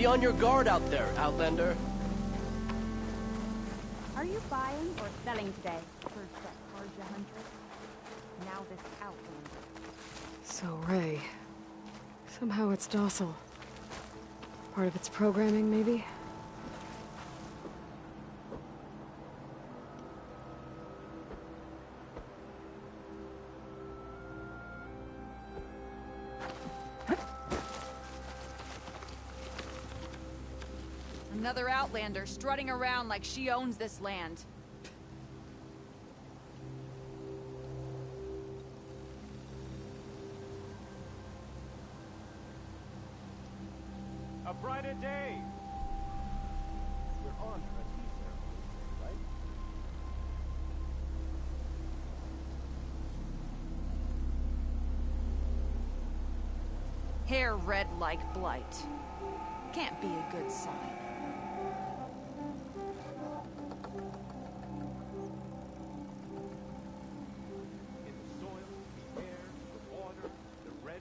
Be on your guard out there, Outlander. Are you buying or selling today? First that Karja Huntress, now this Outlander. So Ray. Somehow it's docile. Part of its programming, maybe? Another Outlander strutting around like she owns this land. A brighter day! We're on for a tea ceremony, right? Hair red like blight. Can't be a good sign. In the soil, the air, the water, the red...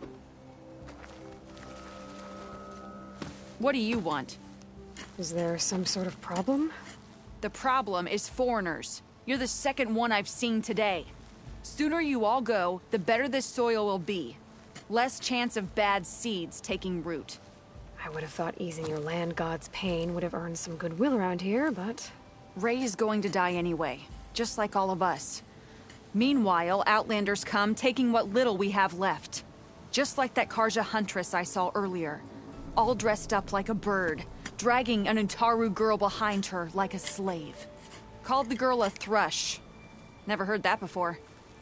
What do you want? Is there some sort of problem? The problem is foreigners. You're the second one I've seen today. Sooner you all go, the better this soil will be. Less chance of bad seeds taking root. I would have thought easing your land god's pain would have earned some goodwill around here, but... Ray is going to die anyway, just like all of us. Meanwhile, Outlanders come, taking what little we have left. Just like that Karja Huntress I saw earlier. All dressed up like a bird, dragging an Utaru girl behind her like a slave. Called the girl a thrush. Never heard that before.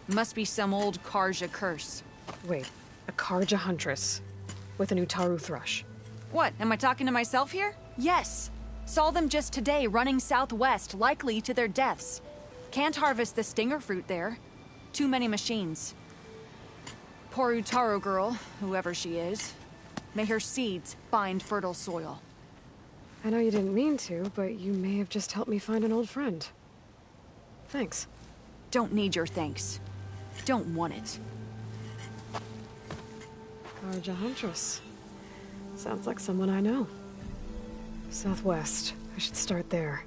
Must be some old Karja curse. Wait, a Karja Huntress with an Utaru thrush. What, am I talking to myself here? Yes. Saw them just today running southwest, likely to their deaths. Can't harvest the stinger fruit there. Too many machines. Poor Utaru girl, whoever she is. May her seeds find fertile soil. I know you didn't mean to, but you may have just helped me find an old friend. Thanks. Don't need your thanks. Don't want it. Karja Huntress. Sounds like someone I know. Southwest. I should start there.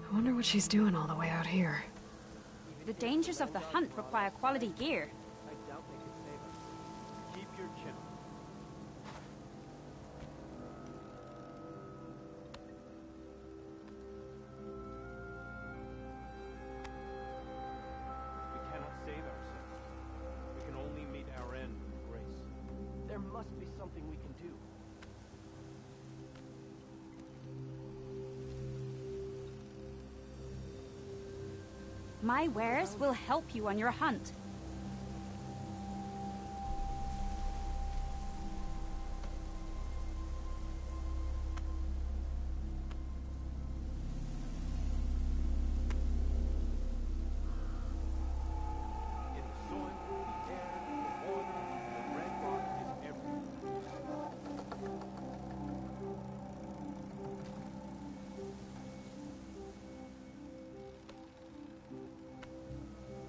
I wonder what she's doing all the way out here. The dangers of the hunt require quality gear. I doubt they could save us. Keep your chin. We cannot save ourselves. We can only meet our end with grace. There must be something we can do. My wares will help you on your hunt. In the soil, the air, the water, the red rock is everywhere.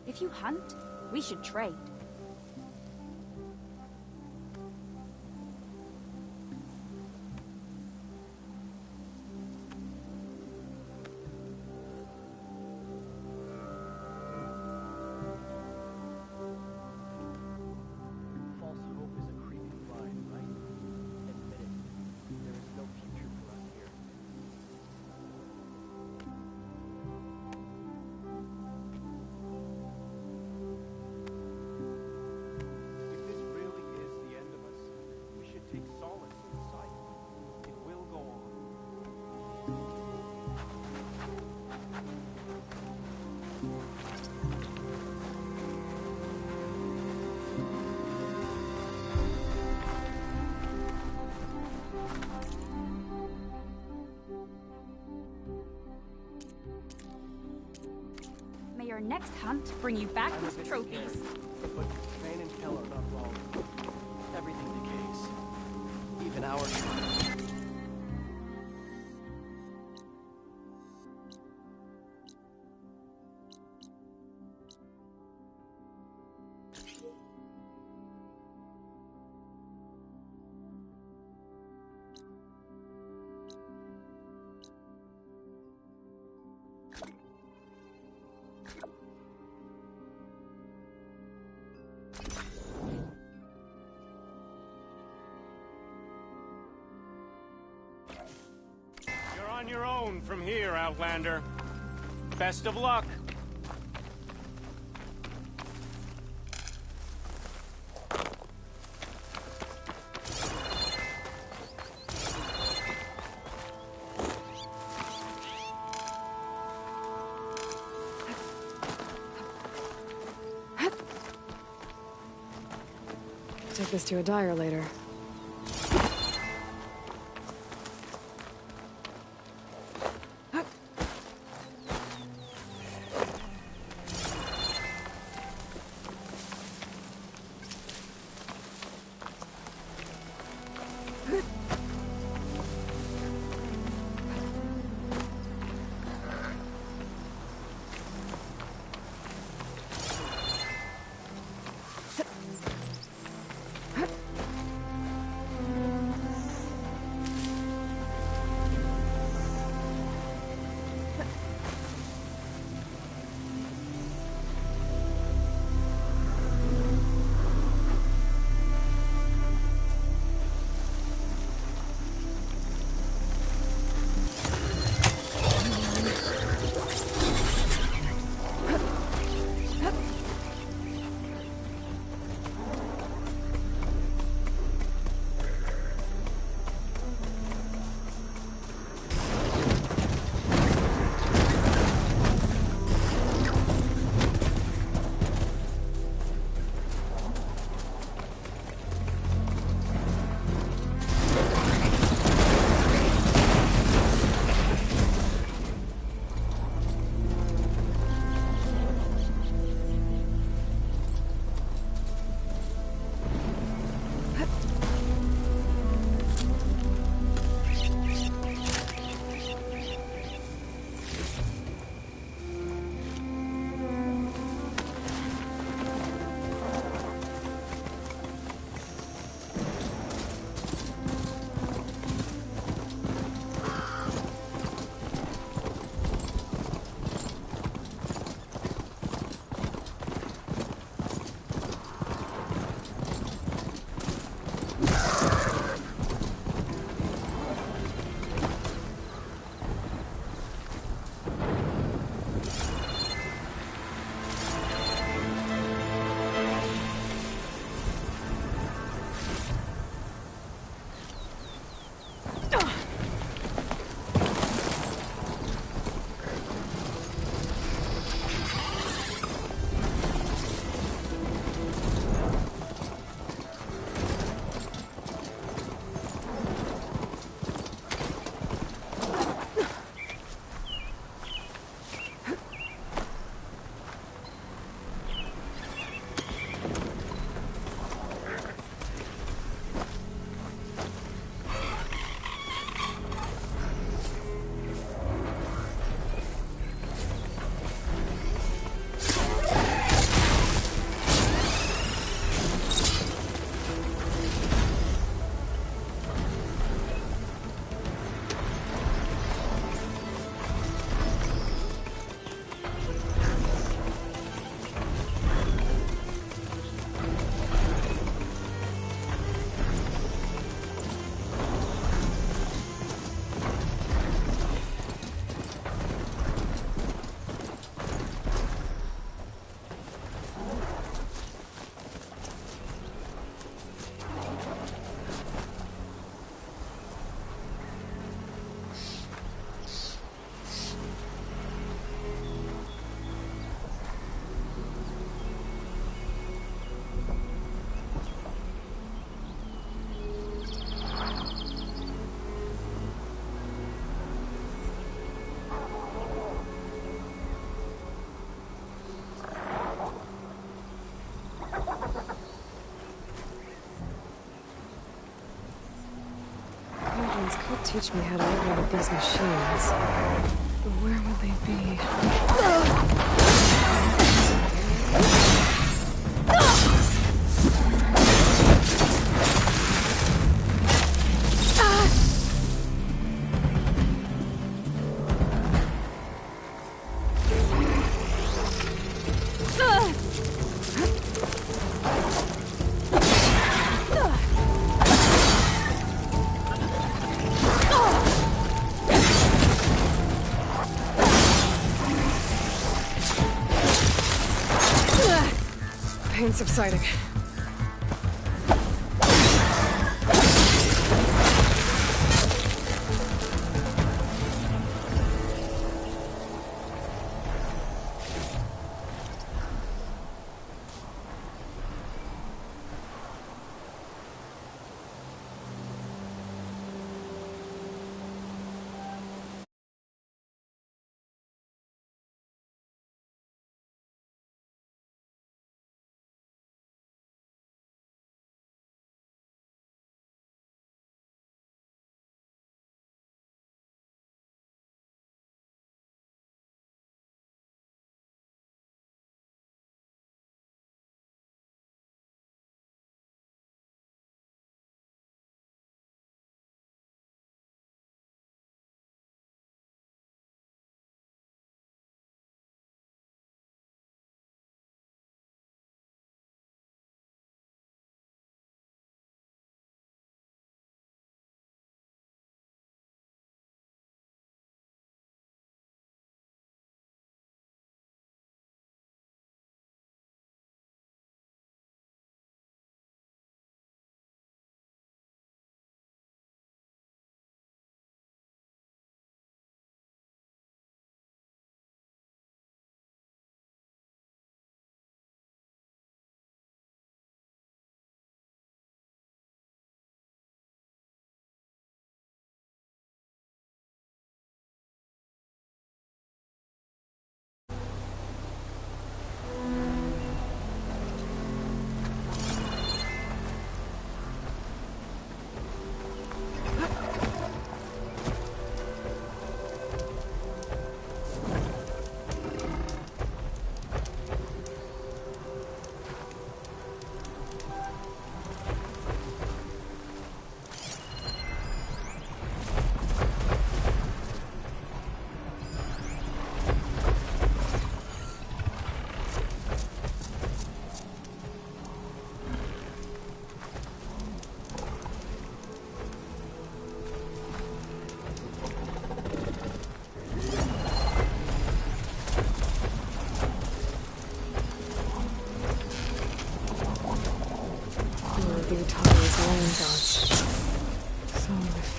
If you hunt, we should trade. False hope is a creeping vine, right? Admit it. There is no future for us here. If this really is the end of us, we should take solace in the sight. It will go on. May your next hunt bring you back with trophies. But Vayne and Kel are not wrong. Everything decays. Even our... You're on your own from here, Outlander. Best of luck. Take this to a dyer later. Could teach me how to operate these machines. But where would they be? pain subsiding.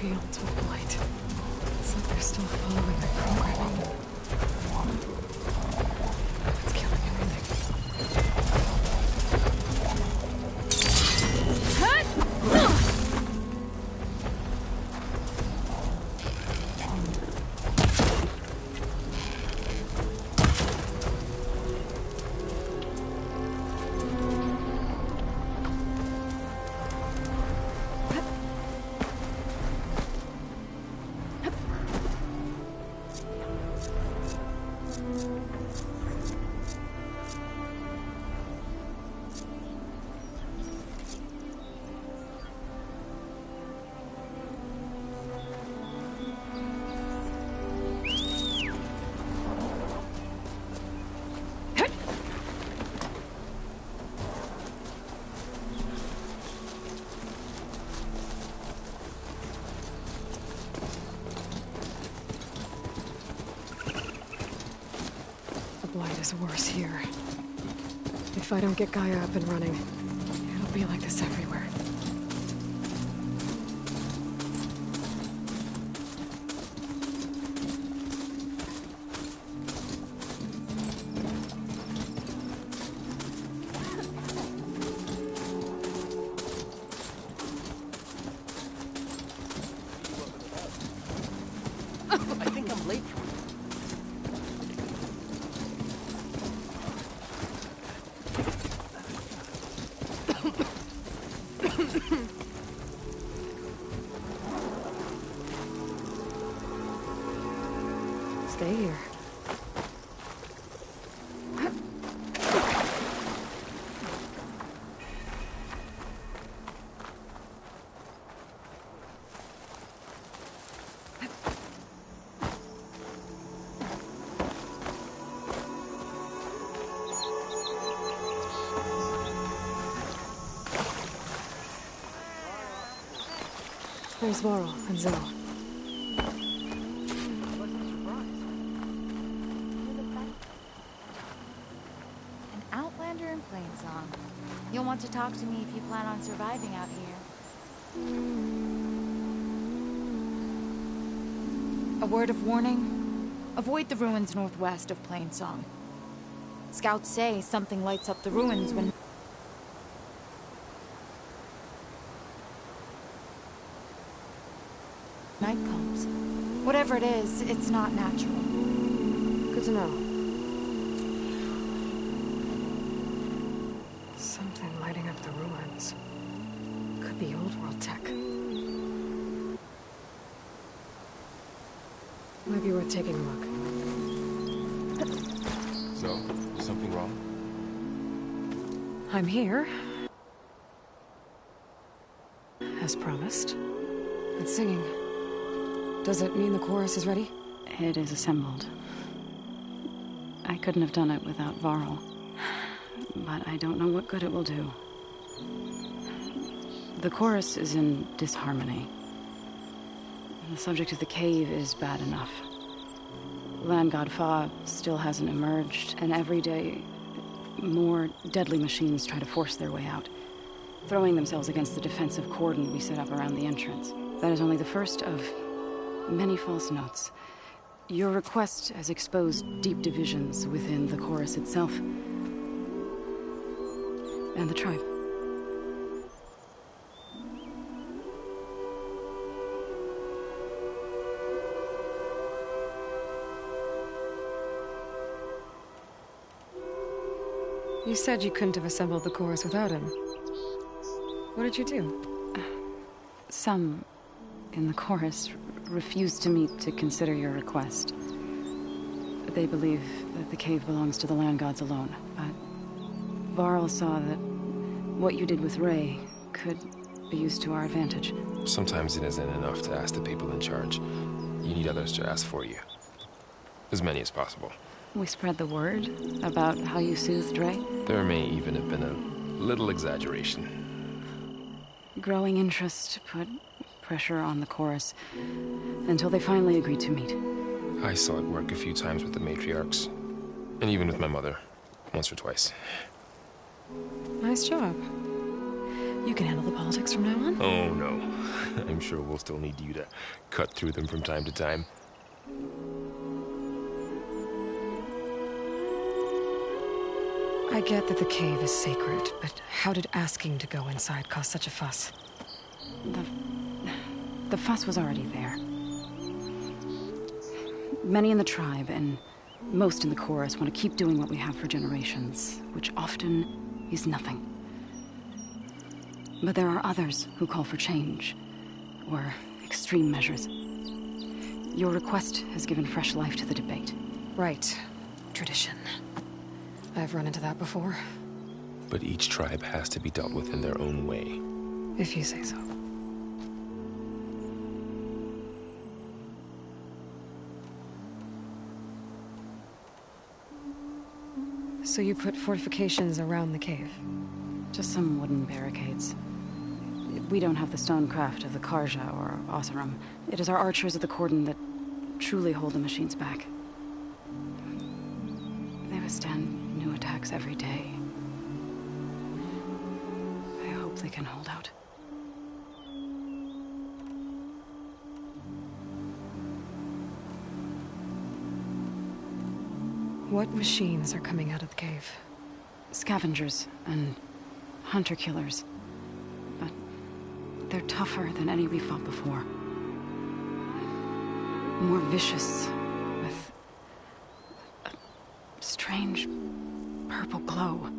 Fields with light. It's like they're still following the programming. It's killing everything. Blight is worse here. If I don't get Gaia up and running, it'll be like this everywhere. I think I'm late. Stay here. There's Varl and Zell. An Outlander in Plainsong. You'll want to talk to me if you plan on surviving out here. A word of warning? Avoid the ruins northwest of Plainsong. Scouts say something lights up the ruins when... night comes. Whatever it is, it's not natural. Good to know. Something lighting up the ruins. Could be old world tech. Might be worth taking a look. So, is something wrong? I'm here. As promised. It's singing. Does it mean the chorus is ready? It is assembled. I couldn't have done it without Varl. But I don't know what good it will do. The chorus is in disharmony. The subject of the cave is bad enough. Land God Fa still hasn't emerged, and every day, more deadly machines try to force their way out, throwing themselves against the defensive cordon we set up around the entrance. That is only the first of many false notes. Your request has exposed deep divisions within the chorus itself and the tribe. You said you couldn't have assembled the chorus without him. What did you do? Some in the chorus refused to meet to consider your request. They believe that the cave belongs to the land gods alone, but Varl saw that what you did with Ray could be used to our advantage. Sometimes it isn't enough to ask the people in charge. You need others to ask for you. As many as possible. We spread the word about how you soothed Ray. There may even have been a little exaggeration. Growing interest put pressure on the chorus until they finally agreed to meet. I saw it work a few times with the matriarchs. And even with my mother. Once or twice. Nice job. You can handle the politics from now on? Oh, no. I'm sure we'll still need you to cut through them from time to time. I get that the cave is sacred, but how did asking to go inside cause such a fuss? The fuss was already there. Many in the tribe, and most in the chorus, want to keep doing what we have for generations, which often is nothing. But there are others who call for change, or extreme measures. Your request has given fresh life to the debate. Right. Tradition. I've run into that before. But each tribe has to be dealt with in their own way. If you say so. So you put fortifications around the cave? Just some wooden barricades. We don't have the stonecraft of the Karja or Oseram. It is our archers of the cordon that truly hold the machines back. They withstand new attacks every day. I hope they can hold out. What machines are coming out of the cave? Scavengers and hunter-killers. But they're tougher than any we fought before. More vicious, with a strange purple glow.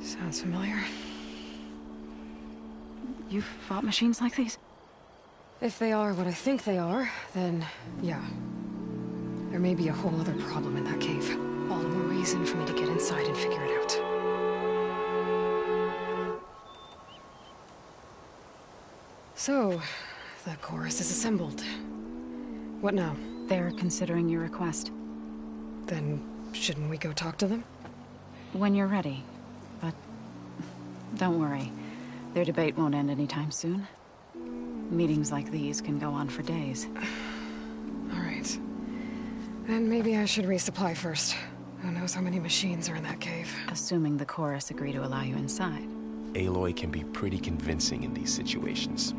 Sounds familiar. You've fought machines like these? If they are what I think they are, then yeah. There may be a whole other problem in that cave. All the more reason for me to get inside and figure it out. So, the chorus is assembled. What now? They're considering your request. Then, shouldn't we go talk to them? When you're ready. But don't worry. Their debate won't end anytime soon. Meetings like these can go on for days. All right. Then maybe I should resupply first. Who knows how many machines are in that cave? Assuming the chorus agree to allow you inside. Aloy can be pretty convincing in these situations.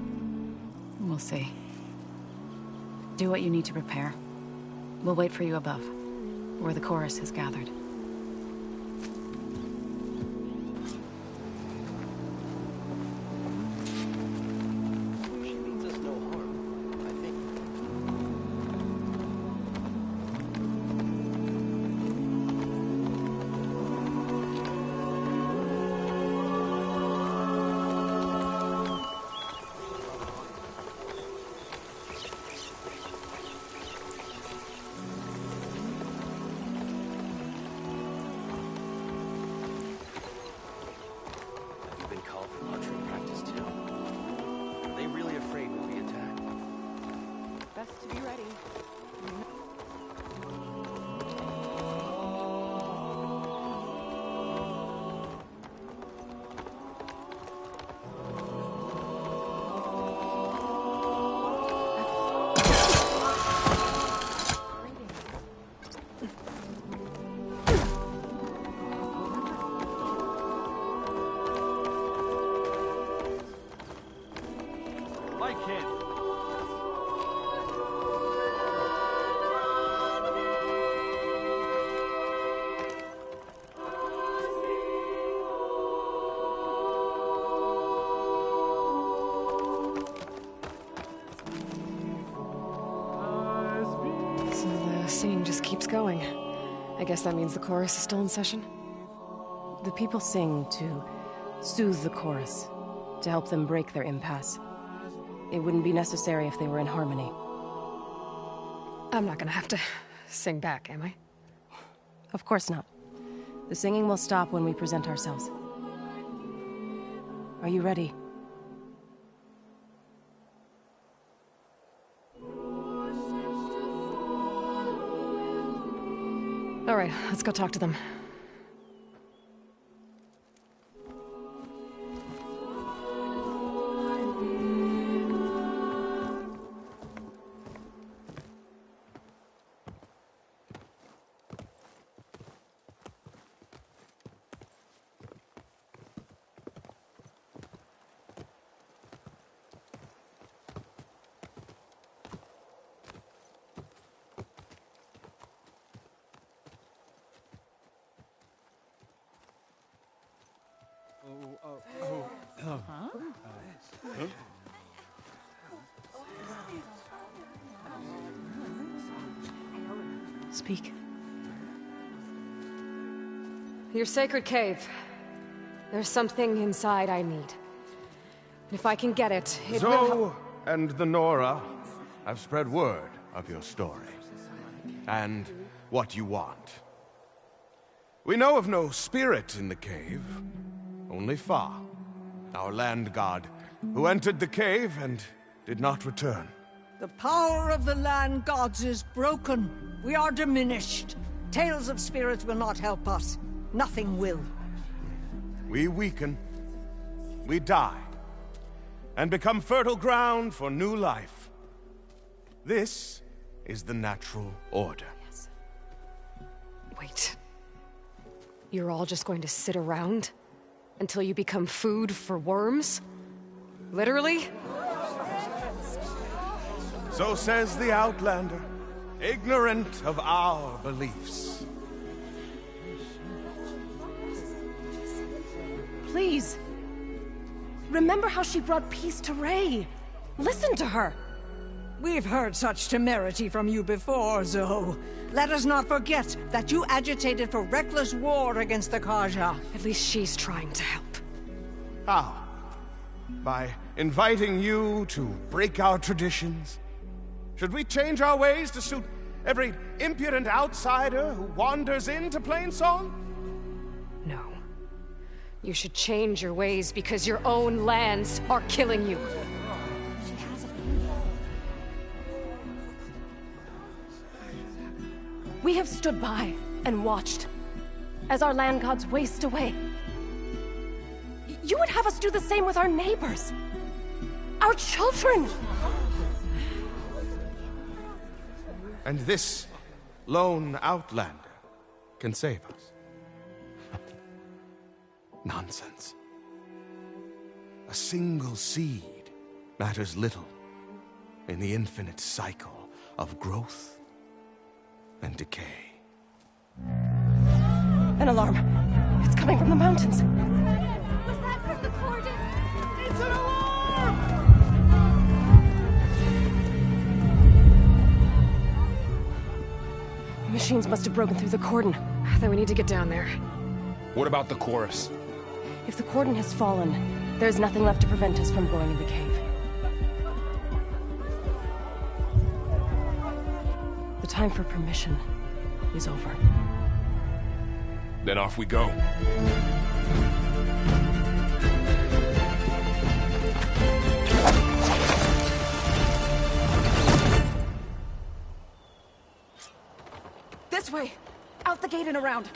We'll see. Do what you need to prepare. We'll wait for you above, where the chorus is gathered. She means us no harm, I think. Have you been called for archery practice too? Are they really afraid we'll be attacked? Best to be ready. Like him. So the singing just keeps going. I guess that means the chorus is still in session? The people sing to soothe the chorus, to help them break their impasse. It wouldn't be necessary if they were in harmony. I'm not gonna have to sing back, am I? Of course not. The singing will stop when we present ourselves. Are you ready? All right, let's go talk to them. Speak. Your sacred cave. There's something inside I need. And if I can get it, it will Zoe and the Nora have spread word of your story. And what you want. We know of no spirit in the cave. Only Fa, our land god, who entered the cave and did not return. The power of the land gods is broken. We are diminished. Tales of spirits will not help us. Nothing will. We weaken, we die, and become fertile ground for new life. This is the natural order. Wait. You're all just going to sit around until you become food for worms? Literally? So says the Outlander, ignorant of our beliefs. Please. Remember how she brought peace to Ray. Listen to her. We've heard such temerity from you before, Zoe. Let us not forget that you agitated for reckless war against the Carja. At least she's trying to help. How? By inviting you to break our traditions? Should we change our ways to suit every impudent outsider who wanders into Plainsong? No. You should change your ways because your own lands are killing you. We have stood by and watched as our land gods waste away. You would have us do the same with our neighbors, our children. And this lone outlander can save us. Nonsense. A single seed matters little in the infinite cycle of growth and decay. An alarm. It's coming from the mountains. Was that from the cordon? It's an alarm! Machines must have broken through the cordon. Then we need to get down there. What about the chorus? If the cordon has fallen, there's nothing left to prevent us from going in the cave. The time for permission is over. Then off we go. This way! Out the gate and around!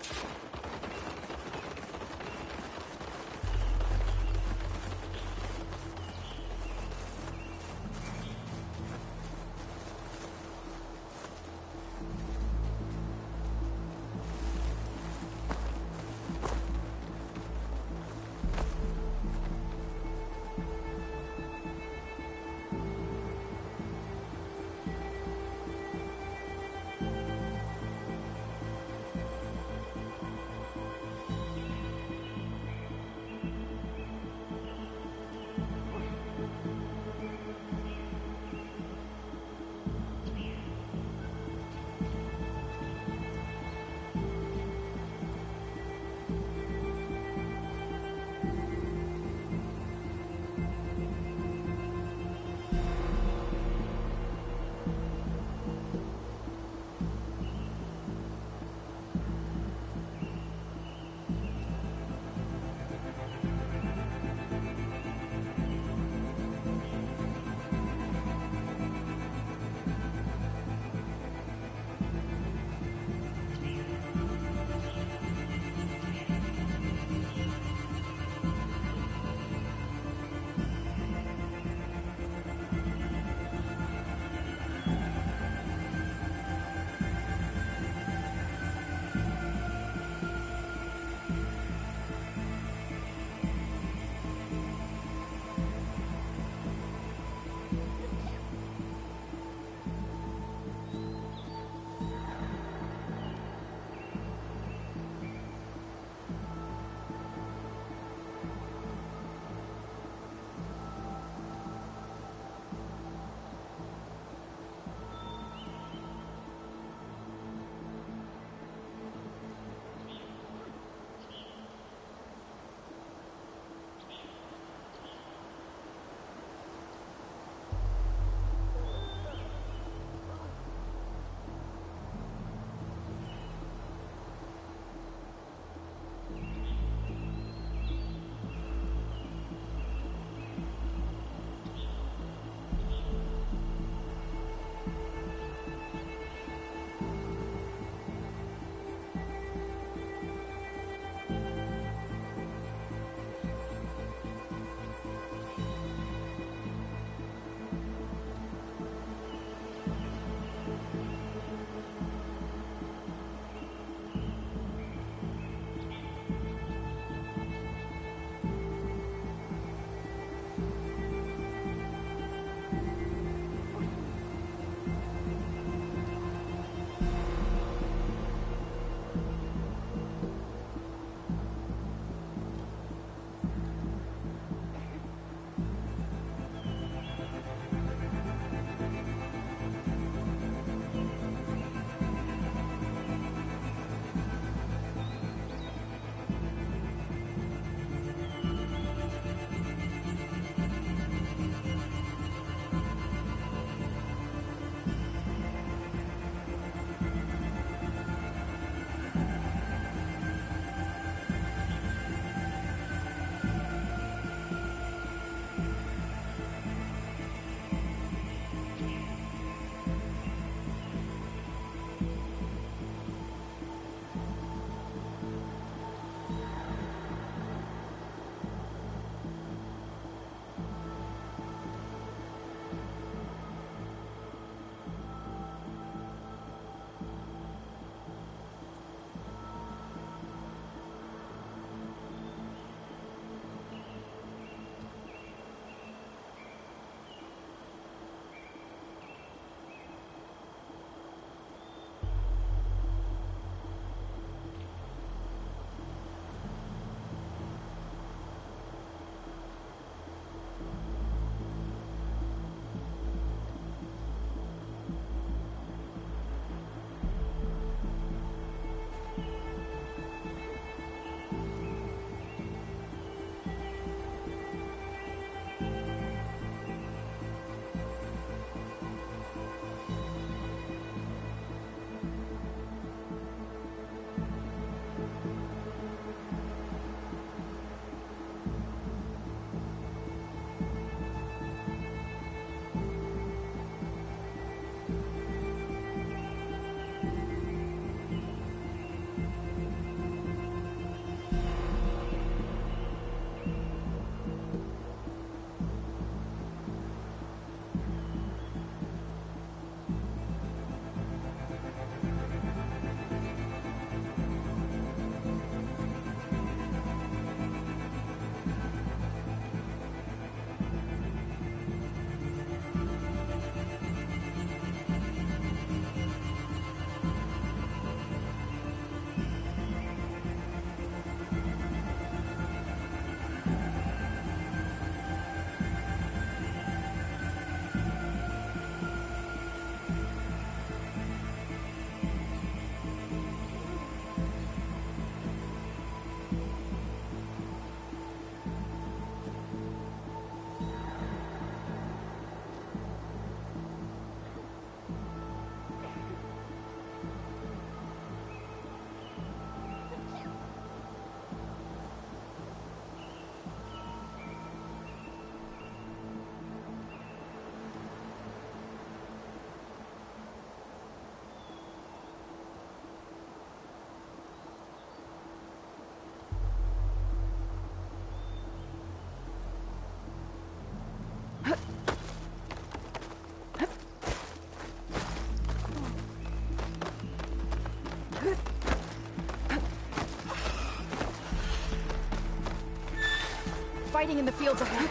fighting in the fields ahead.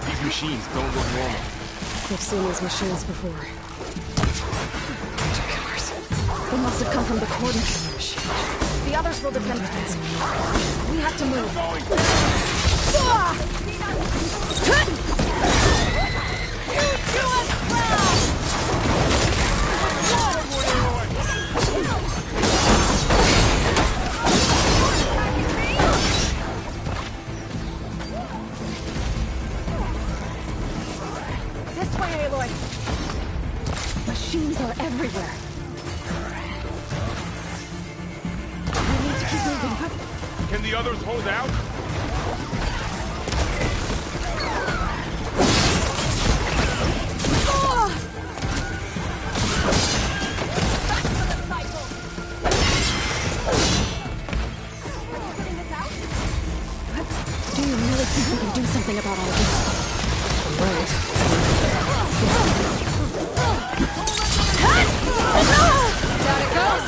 These machines don't look normal. I've seen these machines before. Killers. They must have come from the Cordon machine. The others will defend us. We have to move. You do us proud! This way, Aloy. Machines are everywhere. Can the others hold out? Do you really think we can do something about all of this? Right. Down it goes!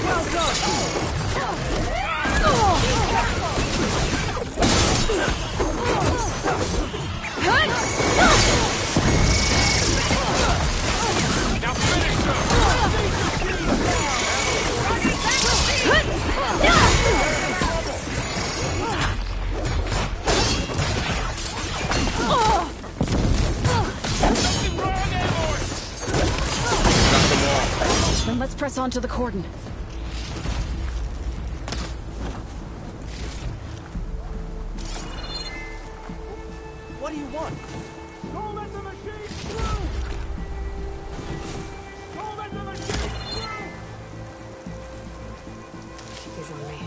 Well done! Now finish them! Then let's press on to the cordon. What do you want? Don't let the machines through! Don't let the machines through! He's on me.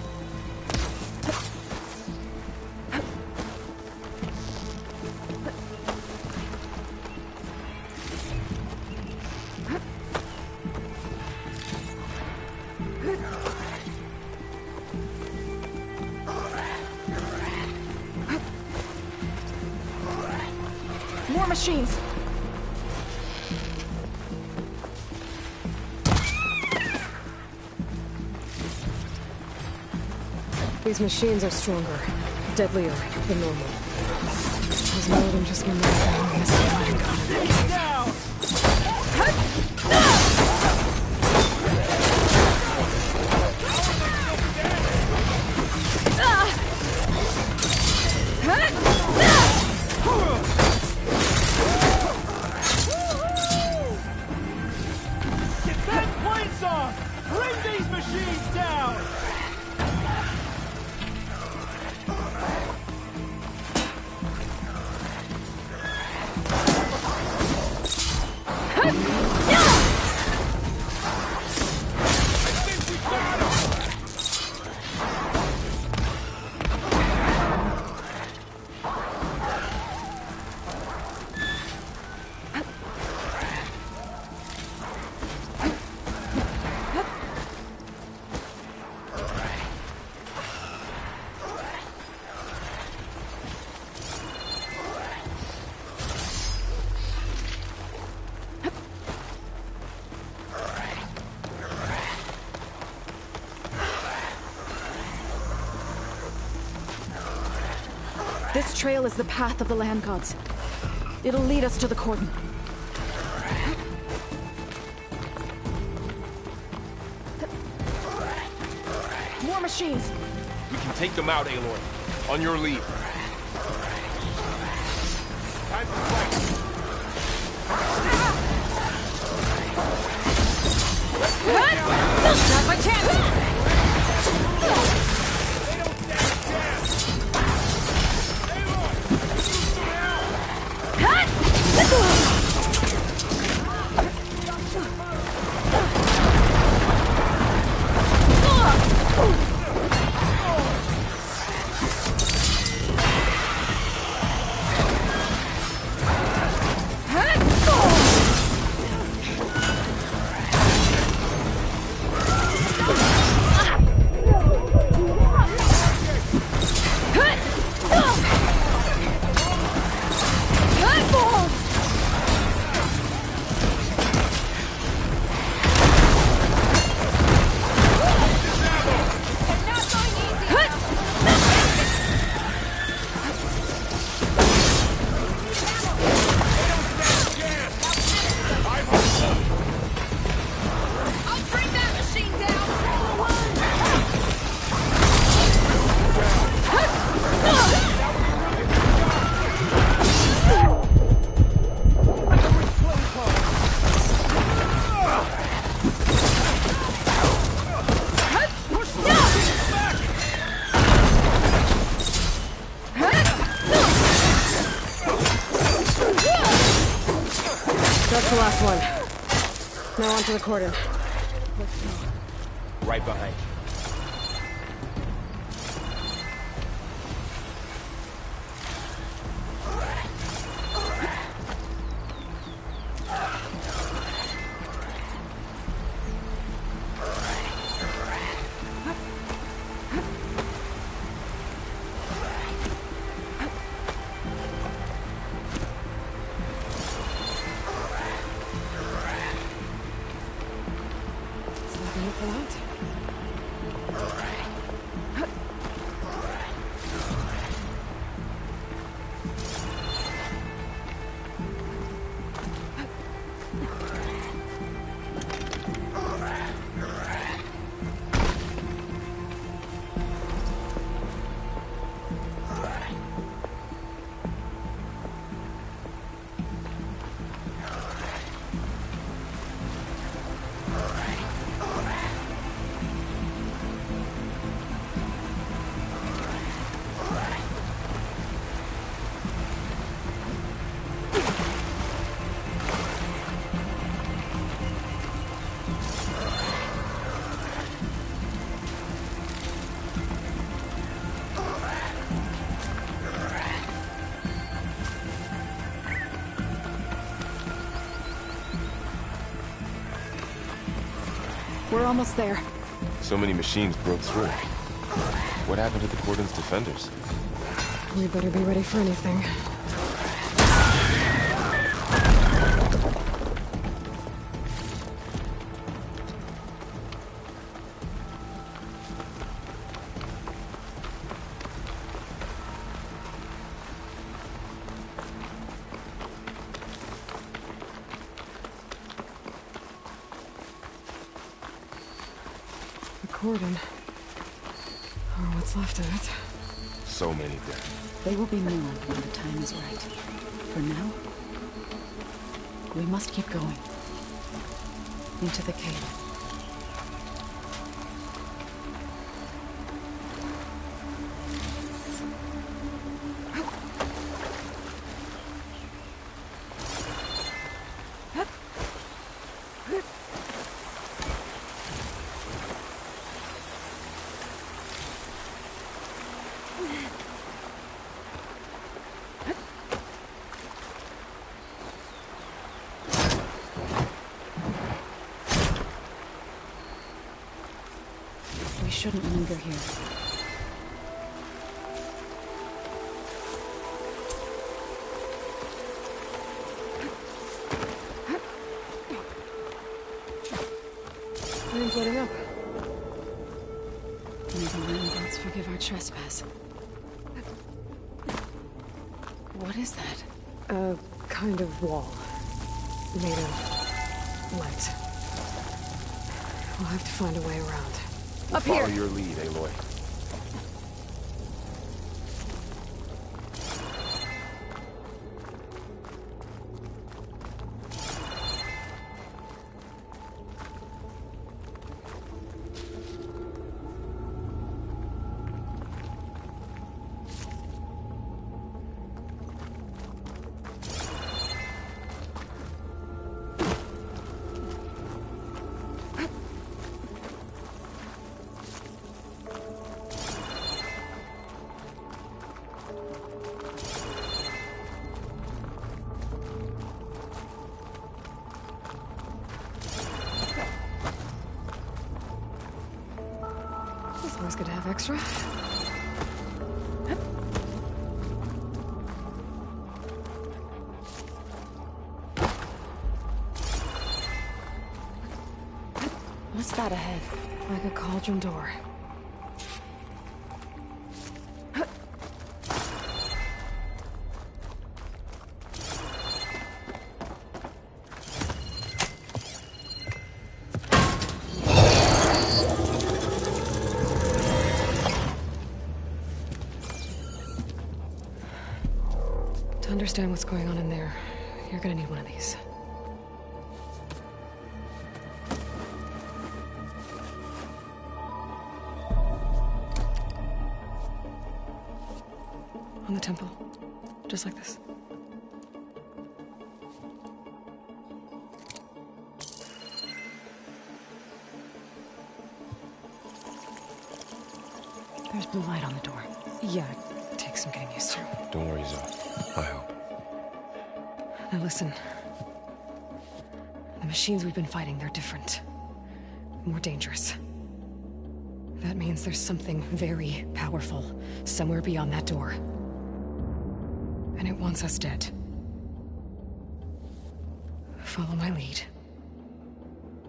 More machines! These machines are stronger, deadlier than normal. There's more than just one thing missing Land God in that cave. Get that plates on! Bring these machines down! This trail is the path of the Land Gods. It'll lead us to the cordon. More machines! We can take them out, Aloy. On your lead. Time to fight. Not my chance! They don't stand a chance! Aloy! Use them now! Now onto the cordon. Right behind you. We're almost there. So many machines broke through. What happened to the Cordon's defenders? We better be ready for anything. Cordon. Or what's left of it. So many dead. They will be mourned when the time is right. For now, we must keep going. Into the cave. We shouldn't linger here. Rain's letting up. May the land gods forgive our trespass. What is that? A kind of wall. Made of light. We'll have to find a way around. Up here! Follow your lead, Aloy. It's always good to have extra. What's that ahead? Like a cauldron door. To understand what's going on in there, you're gonna need one of these. On the temple. Just like this. There's blue light on the door. Yeah, it takes some getting used to. Don't worry, Zoe. I help. Now listen. The machines we've been fighting, they're different. More dangerous. That means there's something very powerful somewhere beyond that door. And it wants us dead. Follow my lead.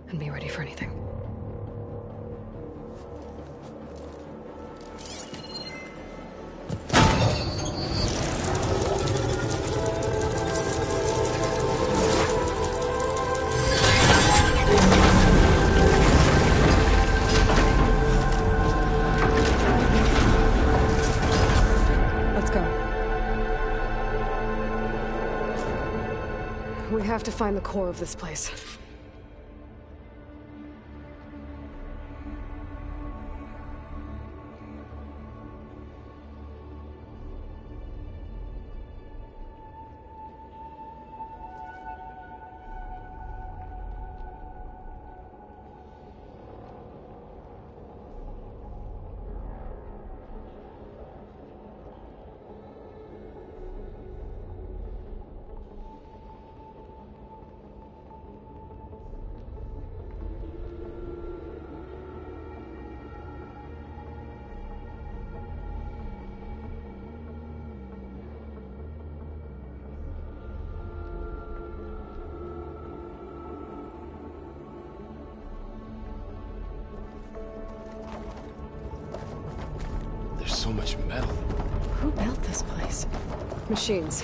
And be ready for anything. We have to find the core of this place. So much metal. Who built this place? Machines.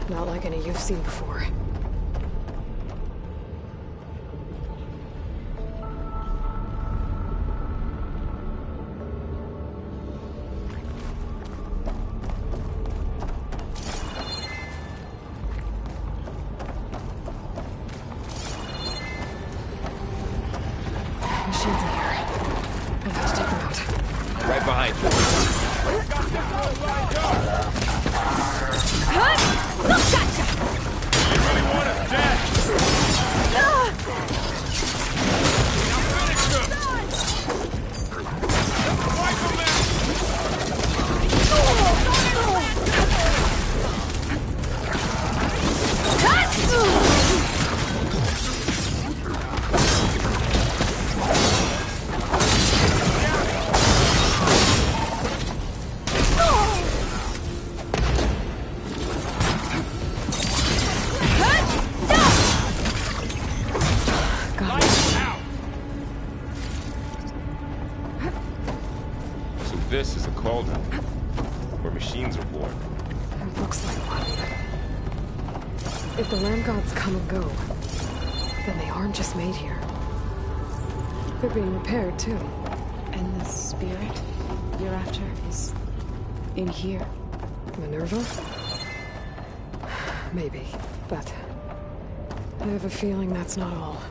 Not like any you've seen before. Machines in here. We'll have to take them out. Right behind you. You really want us dead? Now finish them! Wipe them out! This is a cauldron, where machines are born. It looks like one. If the land gods come and go, then they aren't just made here. They're being repaired, too. And the spirit you're after is in here. Minerva? Maybe, but I have a feeling that's not all.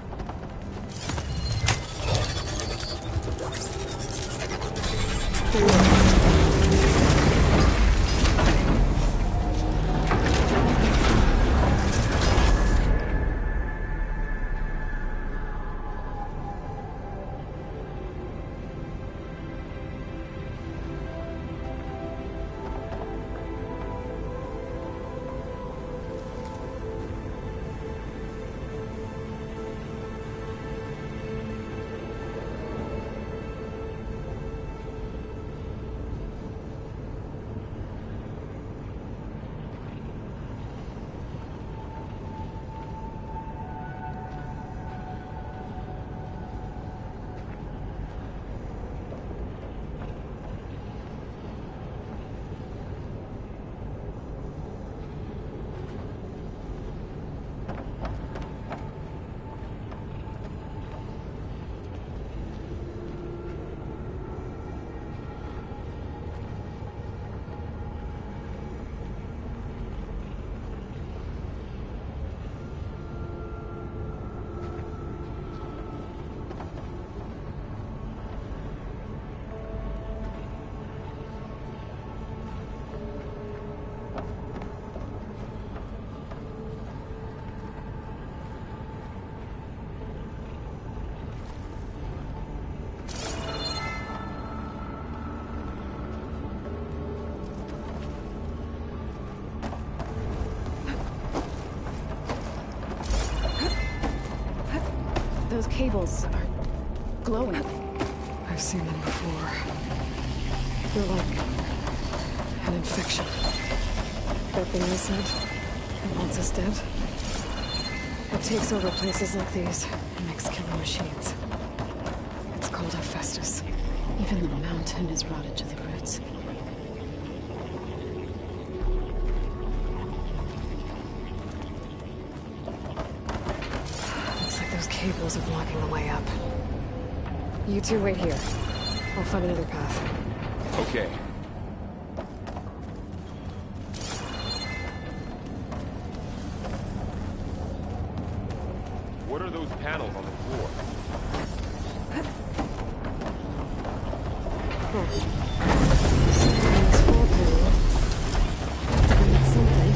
Those cables are glowing. I've seen them before. They're like an infection. That thing I said, it wants us dead. It takes over places like these and makes killer machines. It's called Hephaestus. Even the mountain is rotted to the roots. Looks like those cables are blocking the way up. You two wait here. I'll find another path. Okay. What are those panels on the floor? This floor panel. It's something.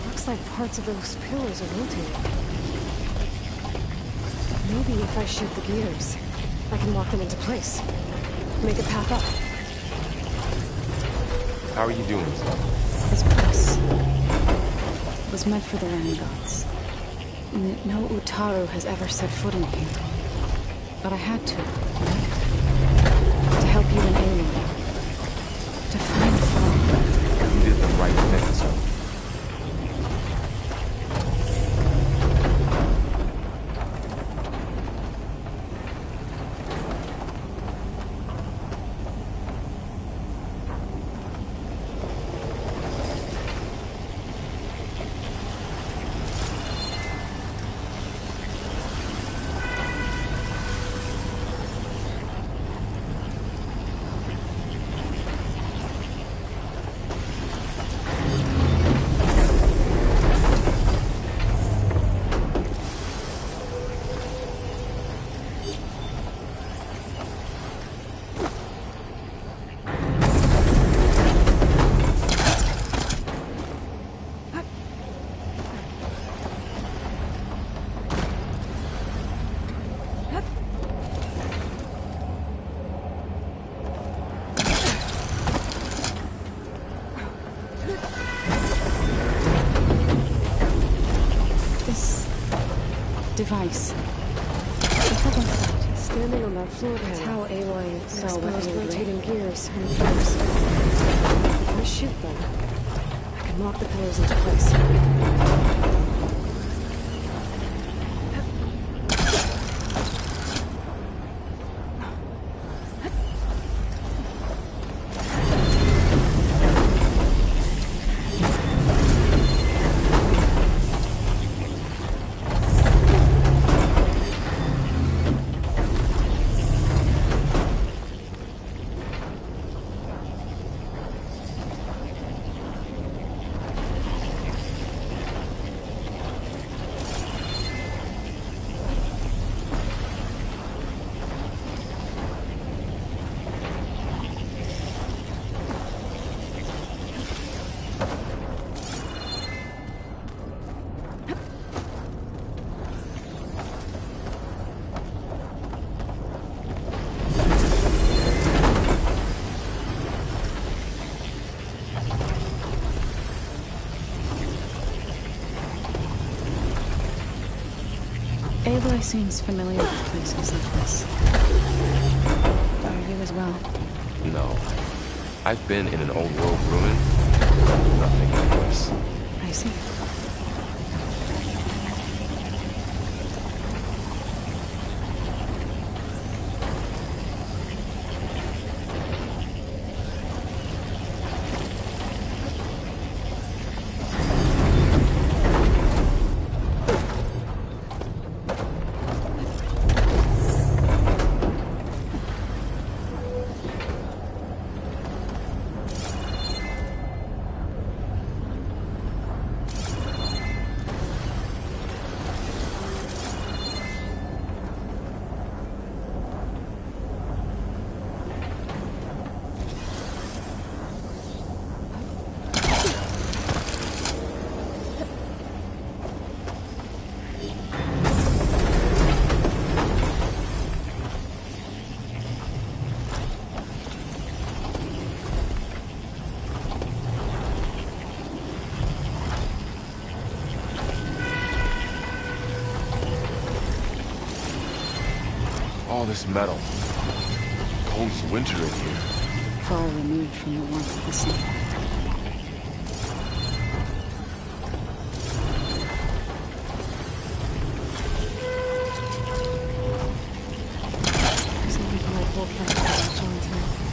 Looks like parts of those pillars are rotating. Maybe if I shoot the gears, I can lock them into place. Make a path up. How are you doing this? This place was meant for the land gods. No Utaru has ever set foot in here. But I had to, right? To help you and Aloy. To find Fa. You did the right thing, so. Device. How about that? Standing on that floor panel. That's how Aloy saw what Exposed they were rotating gears and flames. If I shoot them, I can lock the pillars into place. Aloy seems familiar with places like this. Are you as well? No. I've been in an old world ruin. Nothing like this. I see. All this metal. Cold as winter in here. Far removed from the warmth of the sun. There's no reason I'd hold back the John's here.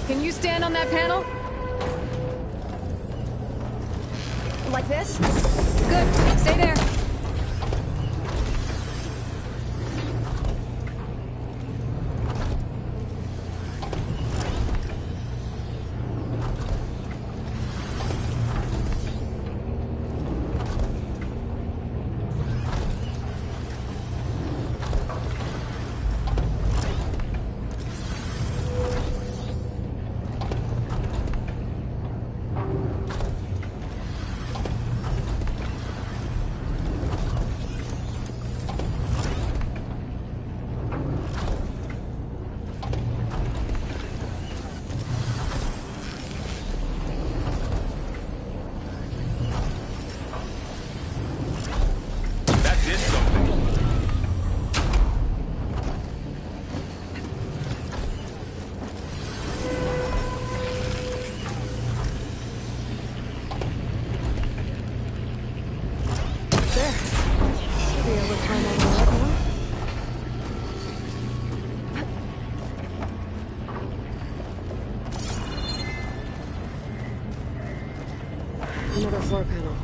Can you stand on that panel? Like this? Good. Stay there. Another floor panel.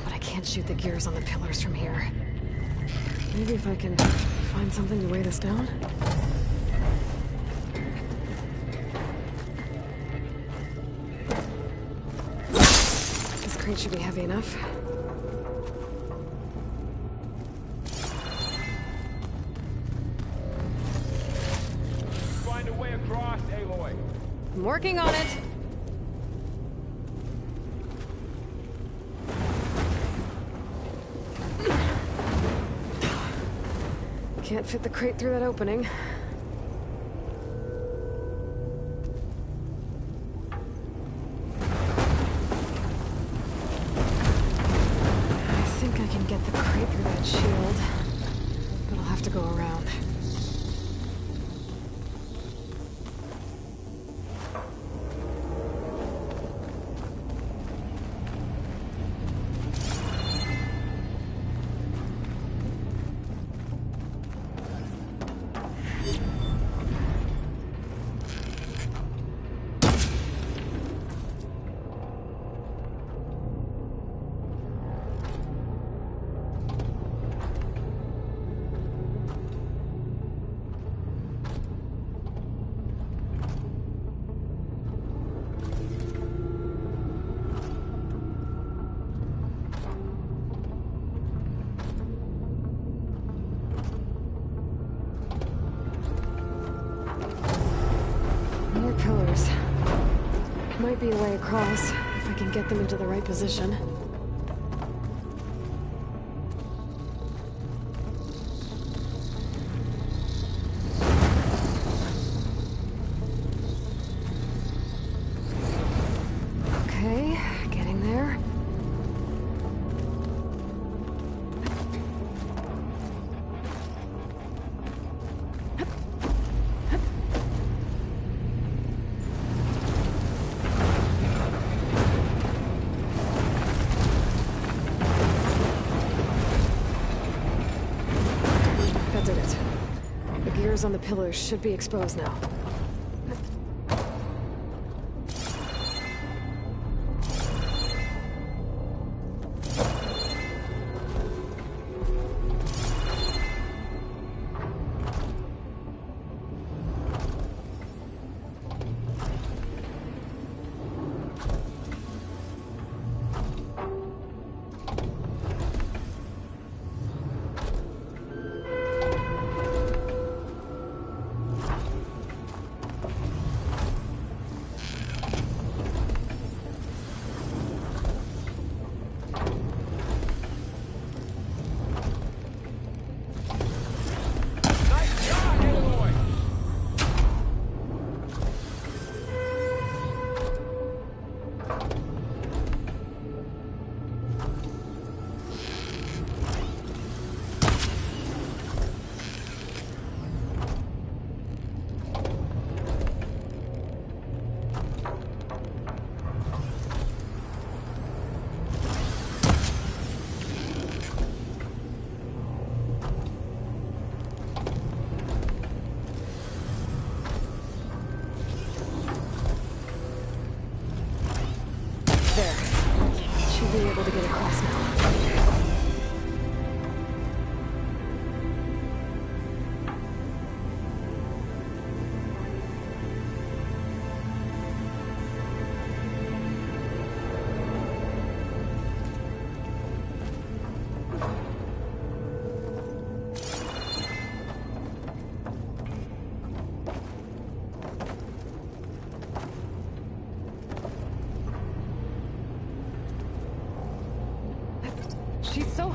But I can't shoot the gears on the pillars from here. Maybe if I can find something to weigh this down? This crate should be heavy enough. Find a way across, Aloy. I'm working on it. Can't fit the crate through that opening. I think I can get the crate through that shield, but I'll have to go around. More pillars. Might be a way across, if I can get them into the right position. Okay, getting there. That did it. The gears on the pillars should be exposed now.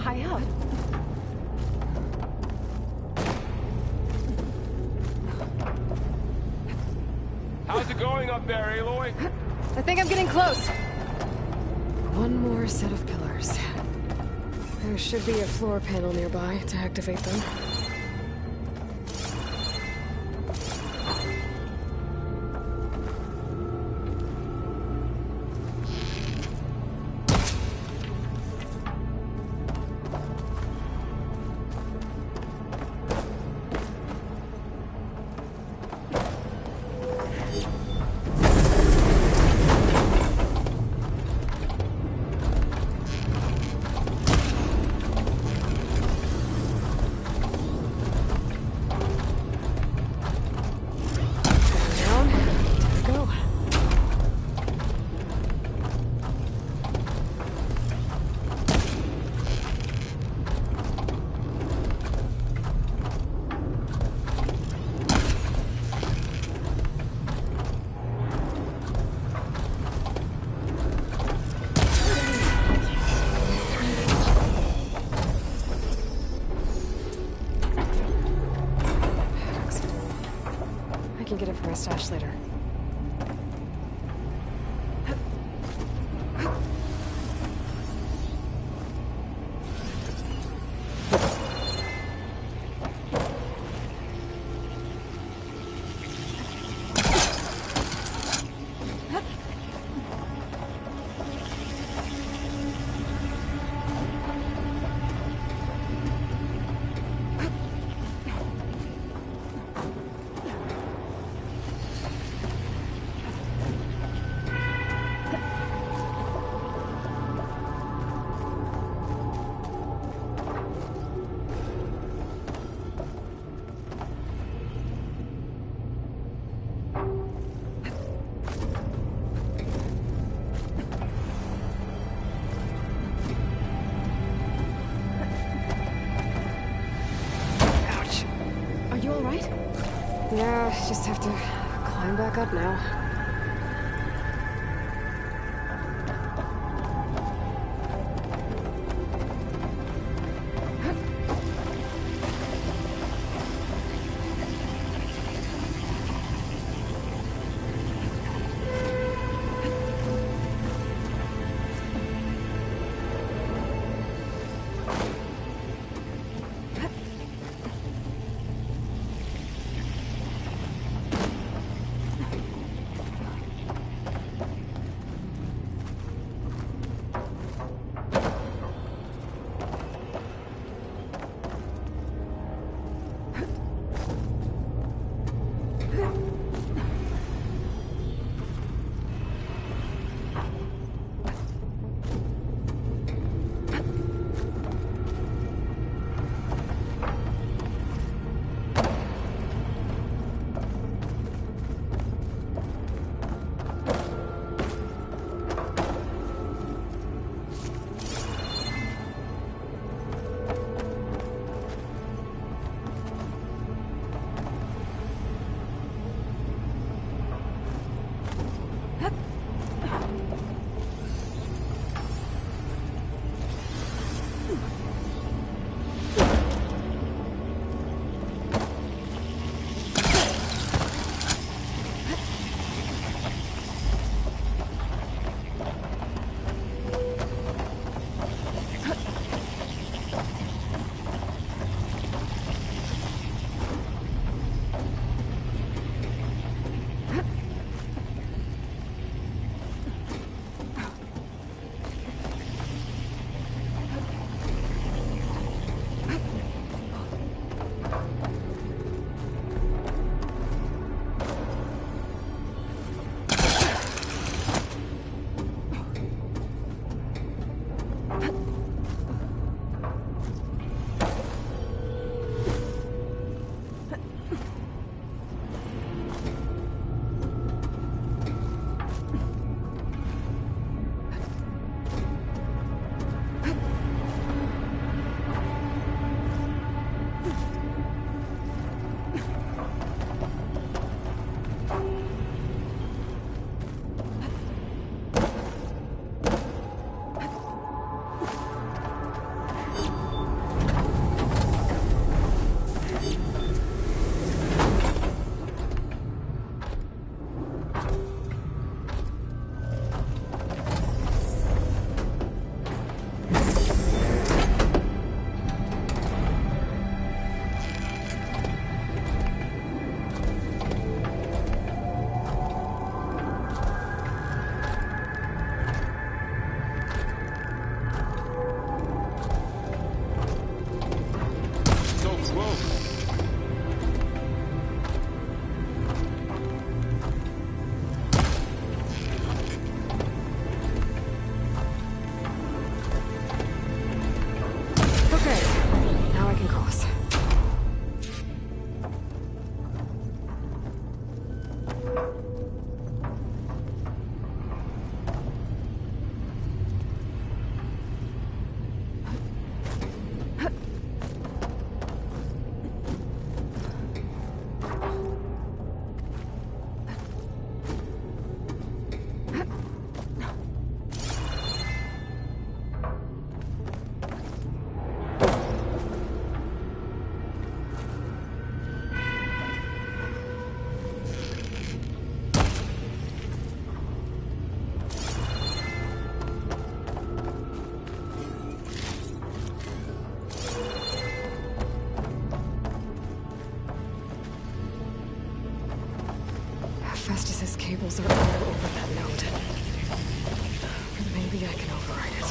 high up. How's it going up there, Aloy? I think I'm getting close. One more set of pillars. There should be a floor panel nearby to activate them. Stash later. Yeah, just have to climb back up now. cables are all over that node. Maybe I can override it.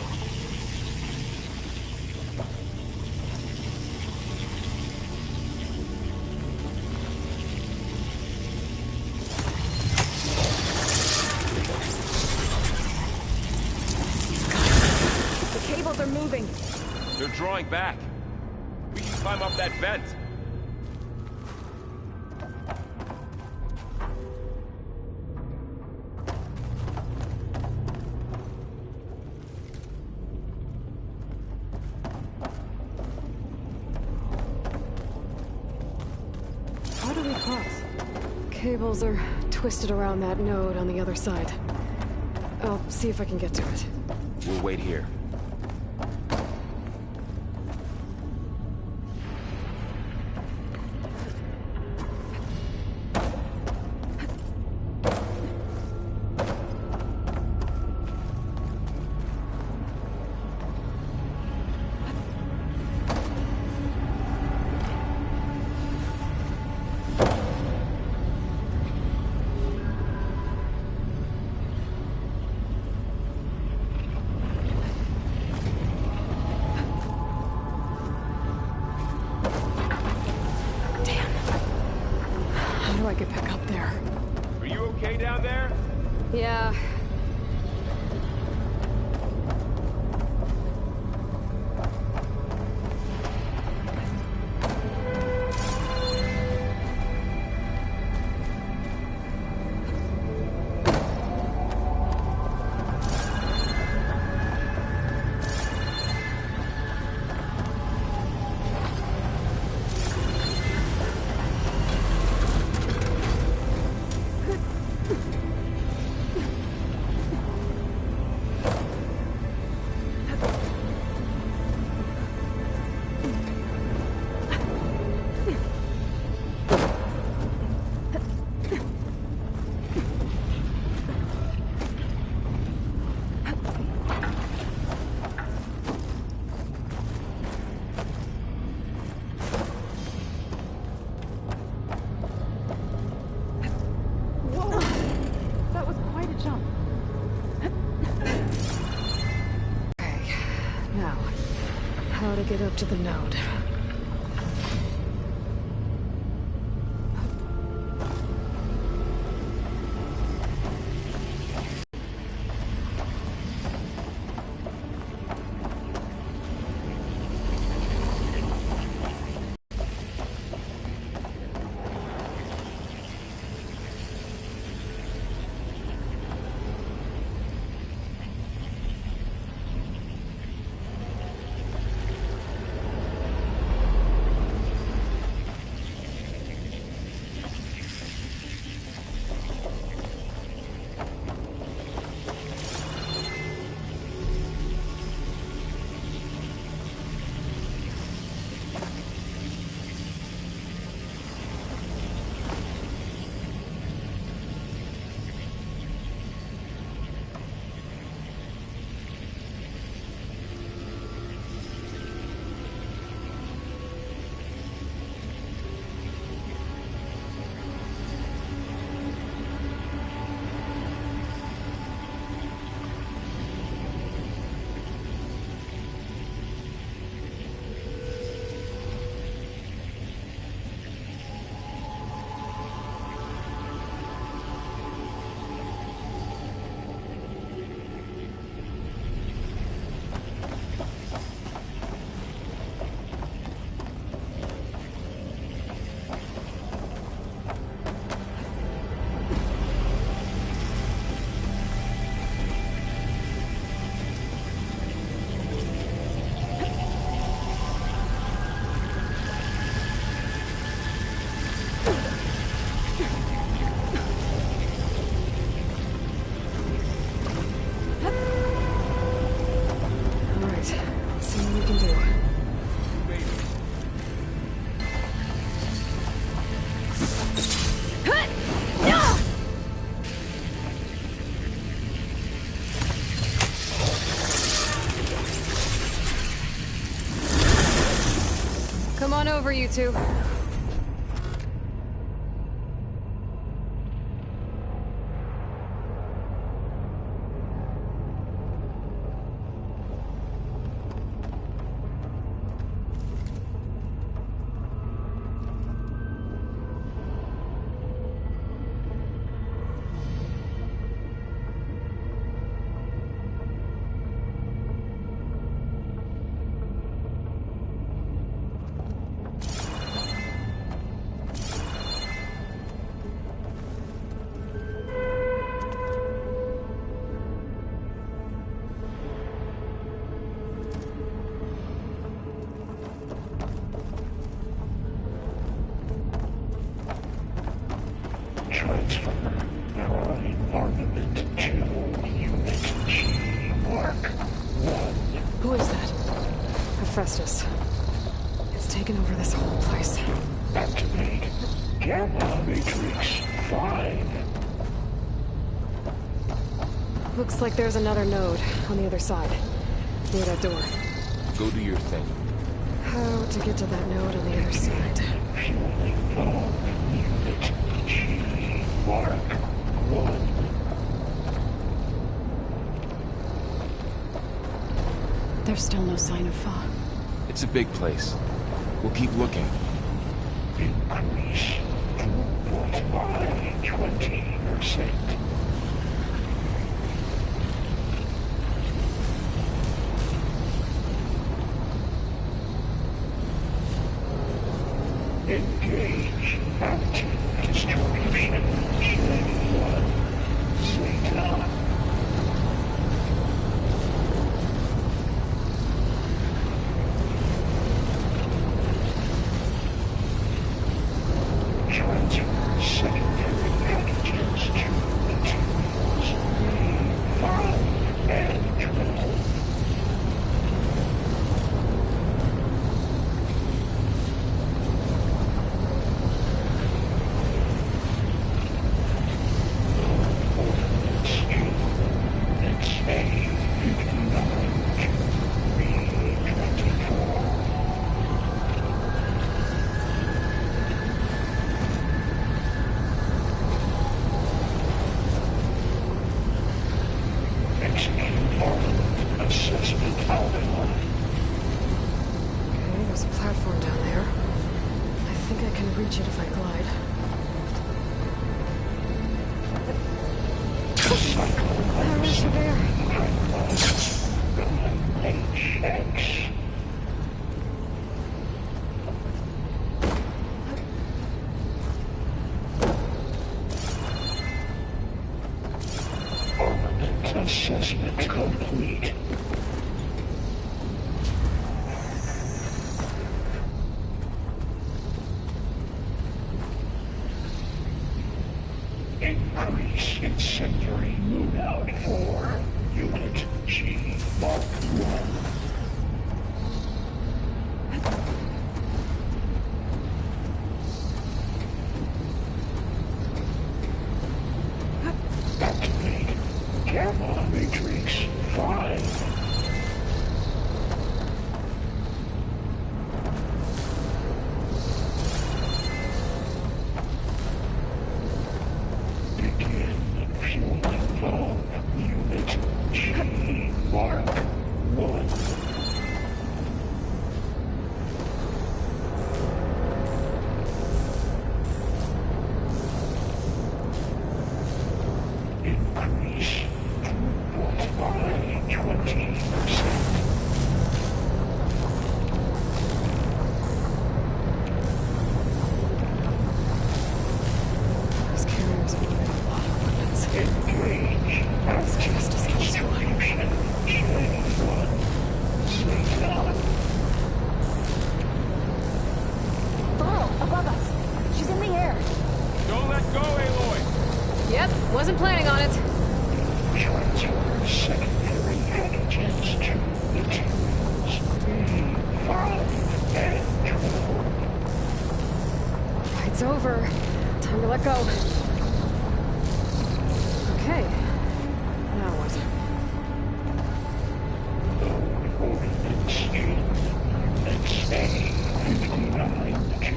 The cables are moving. They're drawing back. We can climb up that vent. How do we cross? Cables are twisted around that node on the other side. I'll see if I can get to it. We'll wait here. How do I get back up there? Are you okay down there? Yeah. How to get up to the node. Come on over, you two. Hephaestus. It's taken over this whole place. Activate Gamma Matrix 5. Looks like there's another node on the other side, near that door. Go do your thing. How to get to that node on the other side? Fueling Vault Unit G Mark 1. There's still no sign of Fa. It's a big place. We'll keep looking. Increase throughput by 20%. Engage active distribution. Chain 1. Zeta. Transfer secondary packages to materials A5 and 12. Okay, there's a platform down there. I think I can reach it if I glide. There is there. HX. Armament assessment complete. Increase incendiary loadout for Unit G Mark 1. Activate Gamma Matrix 5. Begin fueling valve unit G Mark 1. Increase throughput by 20%. Those carriers are moving a lot of weapons. Engage active distribution. Chain 1. Zeta. Below, above us. She's in the air. Don't let go, Aloy! Yep, wasn't planning on it. Transfer secondary packages to materials A5 and 12. It's over. Time to let go. Okay. Now what? Load ordnance units A59 to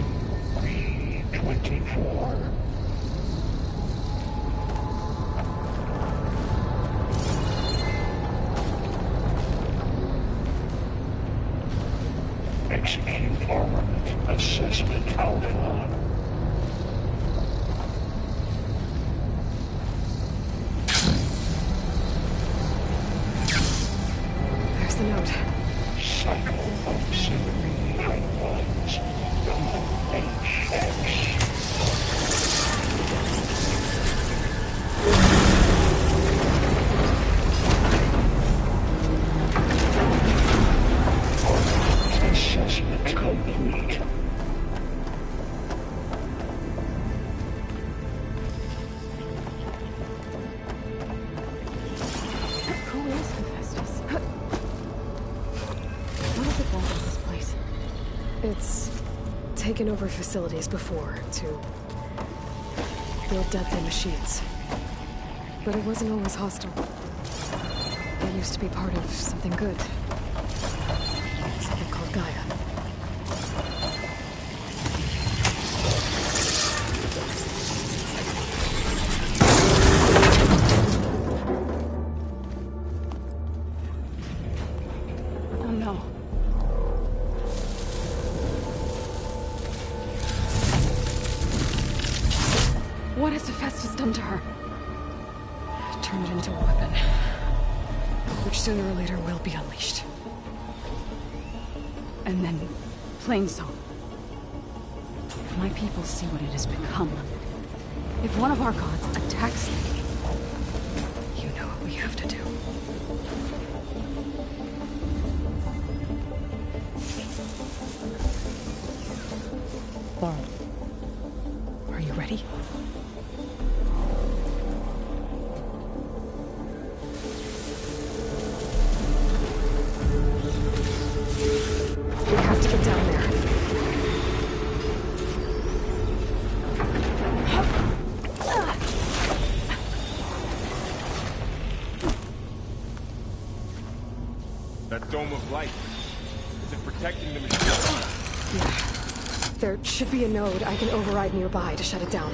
B24. Execute armament assessment alpha. There's the note. Cycle auxiliary pipelines. HX. Assessment complete. taken over facilities before to build deadly machines. But it wasn't always hostile. They used to be part of something good. Something called Gaia. Oh no. What has Hephaestus done to her? Turn it into a weapon, which sooner or later will be unleashed. And then, Plainsong. If my people see what it has become, if one of our gods attacks them, You know what we have to do. Laurel, are you ready? We have to get down there. That dome of light. Is it protecting the machine? Yeah. There should be a node I can override nearby to shut it down.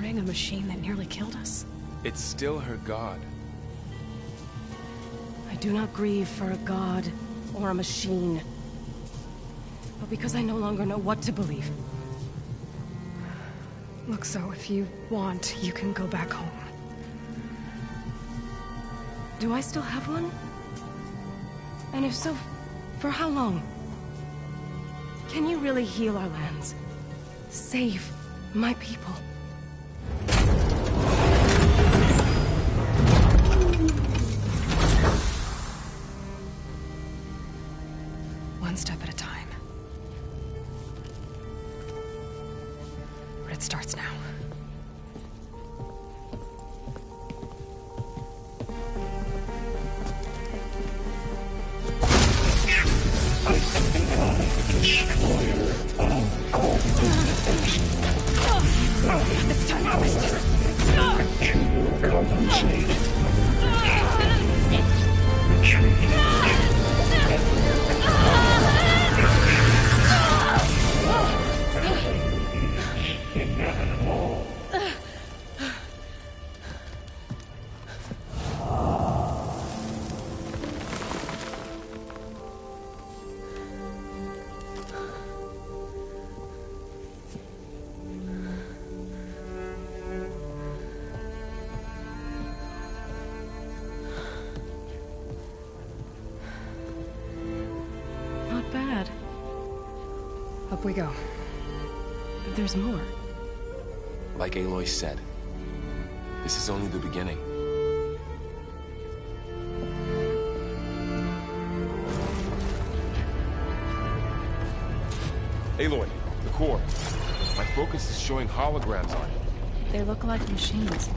mourning a machine that nearly killed us? It's still her god. I do not grieve for a god or a machine, but because I no longer know what to believe. Look, so if you want, you can go back home. Do I still have one? And if so, for how long? Can you really heal our lands? Save my people? One step at a time. But it starts now. This time I missed it. Compensate. Retreat. Inevitable. Not bad. Up we go. There's more. Like Aloy said, this is only the beginning. Aloy, the core. My focus is showing holograms on it. They look like machines.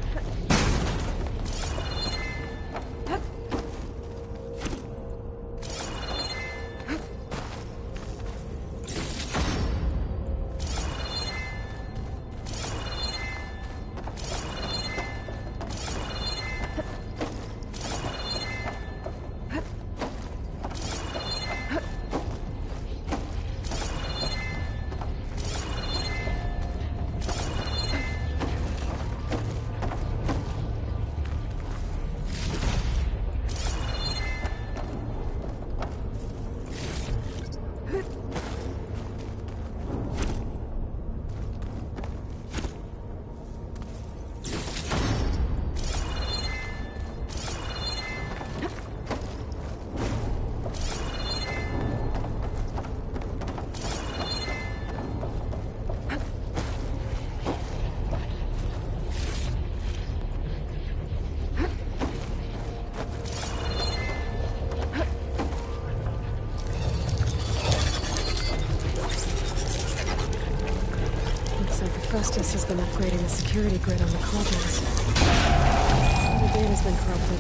Festus has been upgrading the security grid on the cauldrons. The data's been corrupted.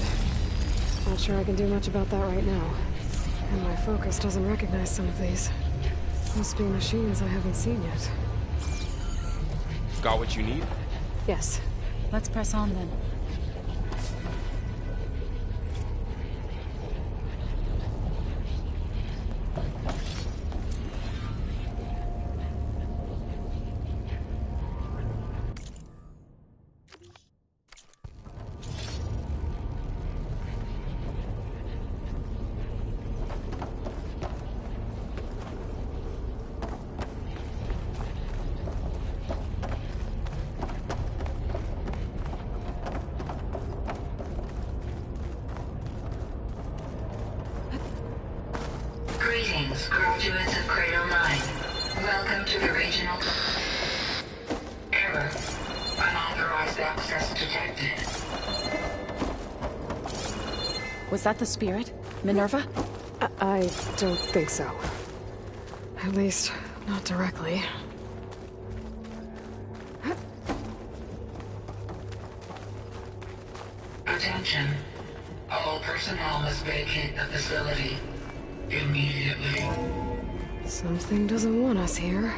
Not sure I can do much about that right now. And my focus doesn't recognize some of these. Must be machines I haven't seen yet. Got what you need? Yes. Let's press on then. Greetings, graduates of Cradle 9. Welcome to the regional... Error. Unauthorized access detected. Was that the spirit? Minerva? I don't think so. At least, not directly. Attention. All personnel must vacate the facility. Immediately. Something doesn't want us here.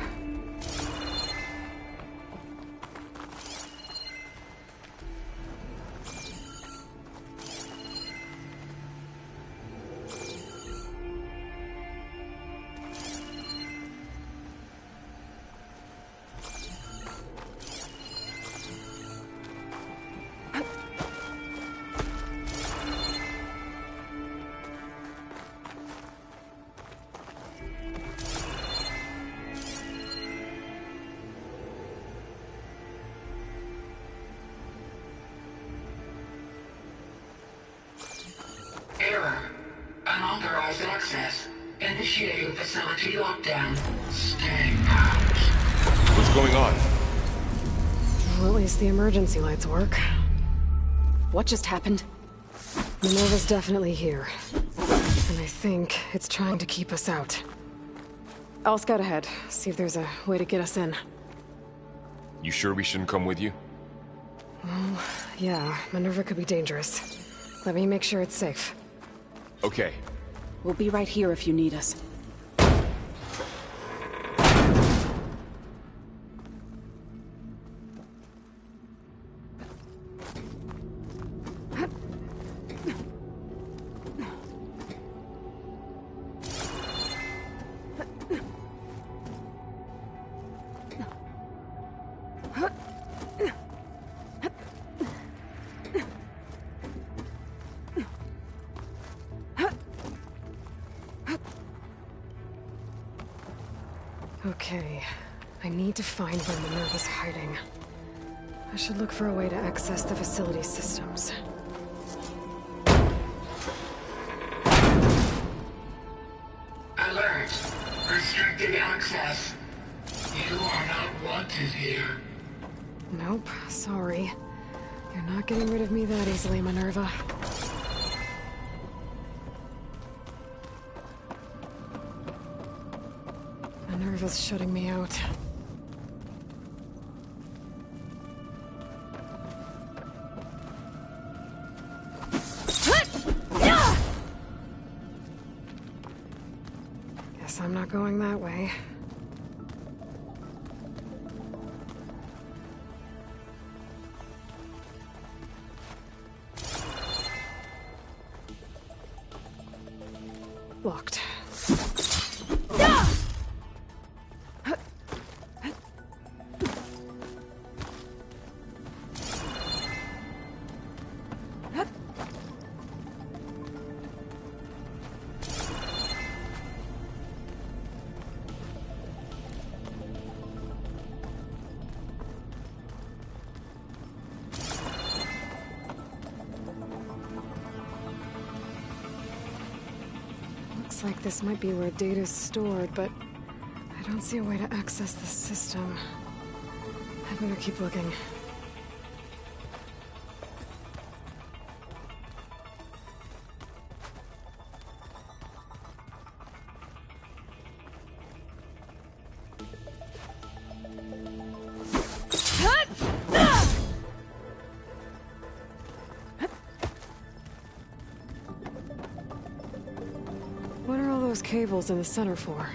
going on? Well, at least the emergency lights work. What just happened? Minerva's definitely here. And I think it's trying to keep us out. I'll scout ahead, see if there's a way to get us in. You sure we shouldn't come with you? Well, yeah, Minerva could be dangerous. Let me make sure it's safe. Okay. We'll be right here if you need us. Okay, I need to find where Minerva's hiding. I should look for a way to access the facility systems. Alert! Restricted access. You are not wanted here. Nope, sorry. You're not getting rid of me that easily, Minerva. Minerva's shutting me out. Guess I'm not going that way. Locked. Looks like this might be where data's stored, but I don't see a way to access the system. I better keep looking. What are all those cables in the center for?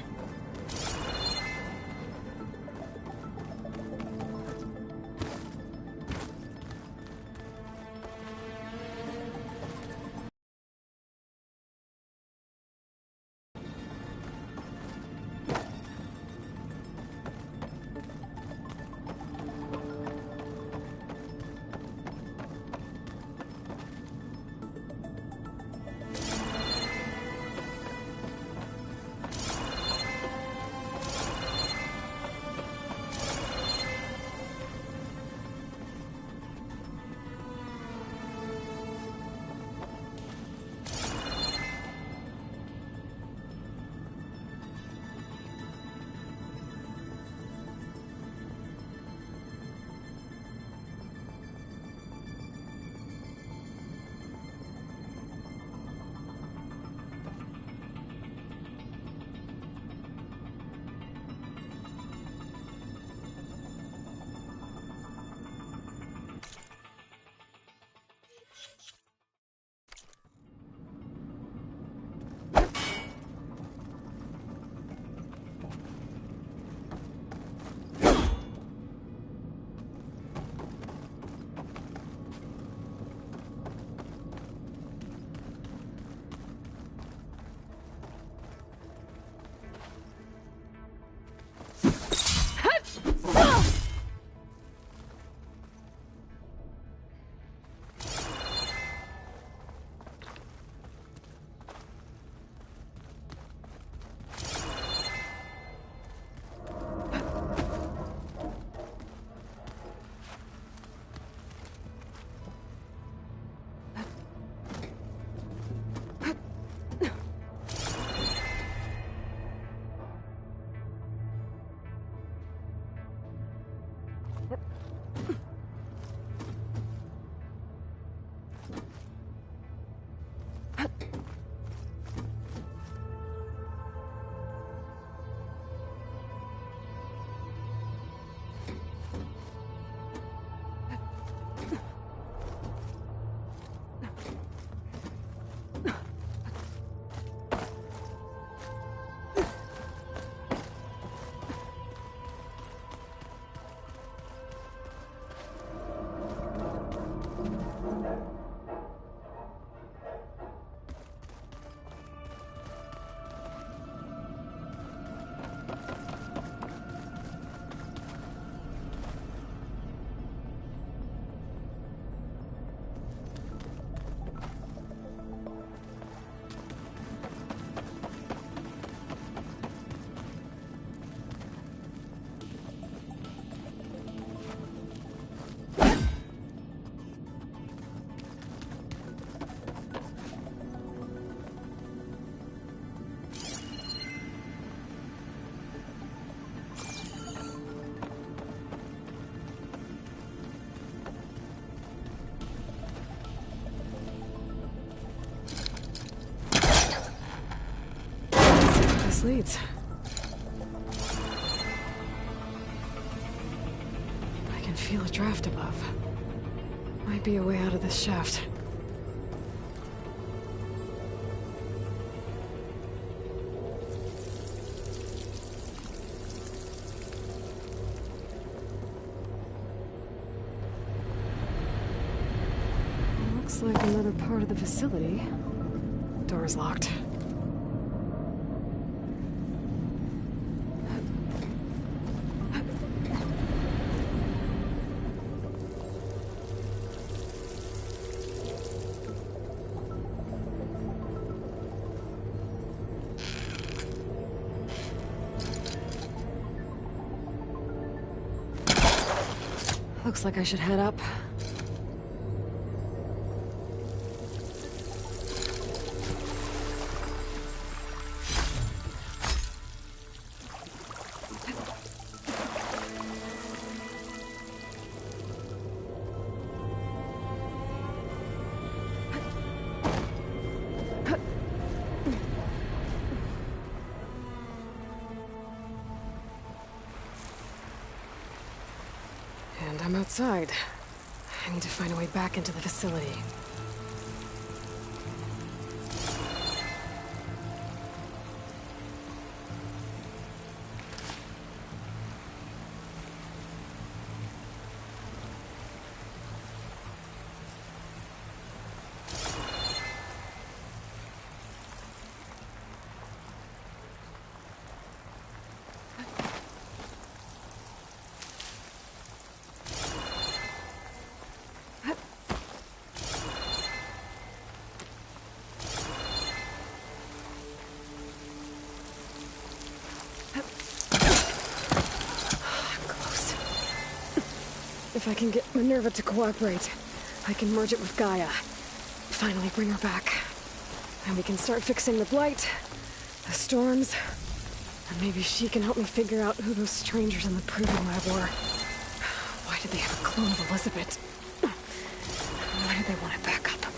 This leads. I can feel a draft above. Might be a way out of this shaft. Looks like another part of the facility. Door's locked. Looks like I should head up. And I'm outside. I need to find a way back into the facility. If I can get Minerva to cooperate, I can merge it with Gaia. Finally bring her back. And we can start fixing the Blight, the storms, and maybe she can help me figure out who those strangers in the Proving Lab were. Why did they have a clone of Elizabeth? Why did they want it back up?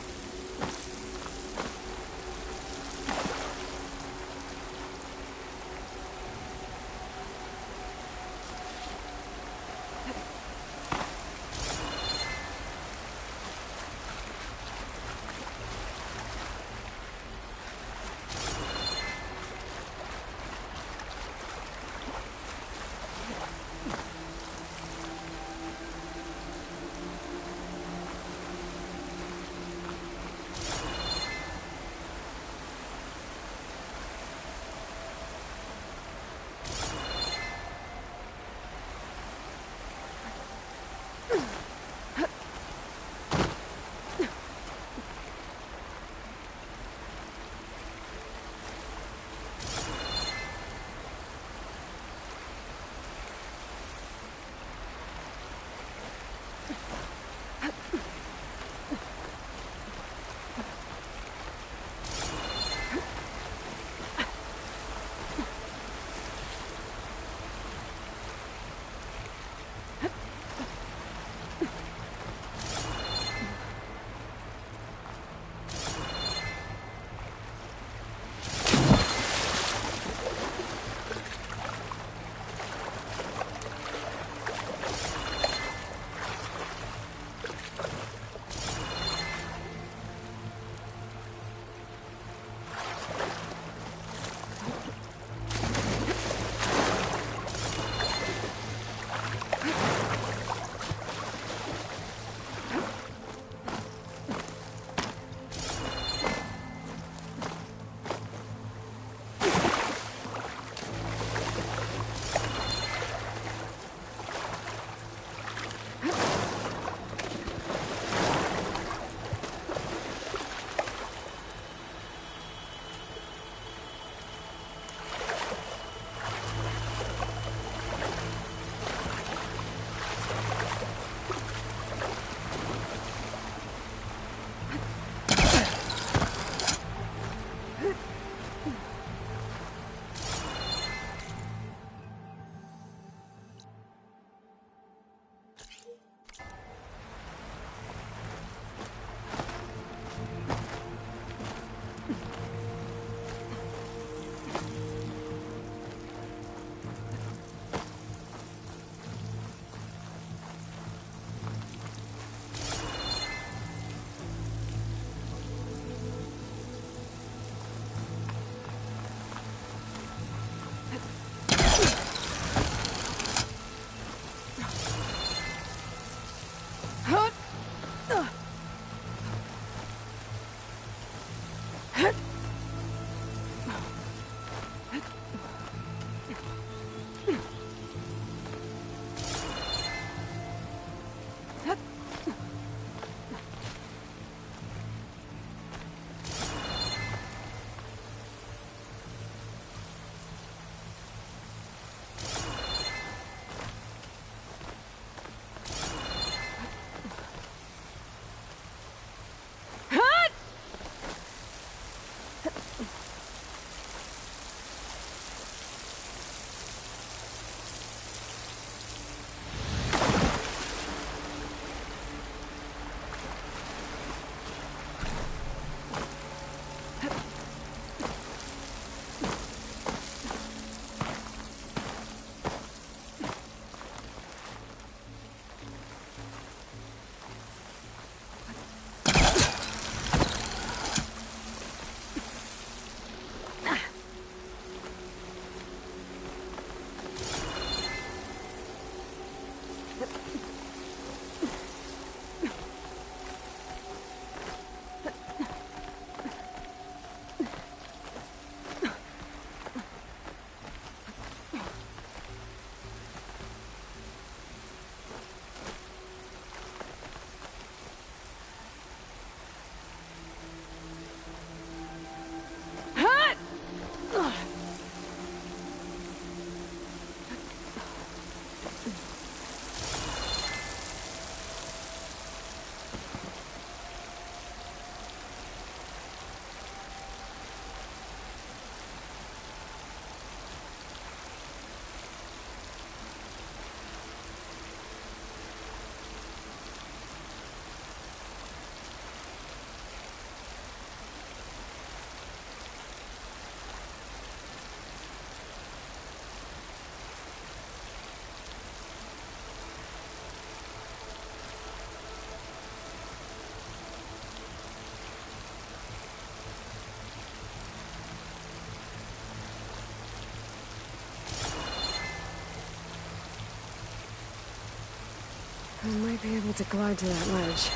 I might be able to glide to that ledge.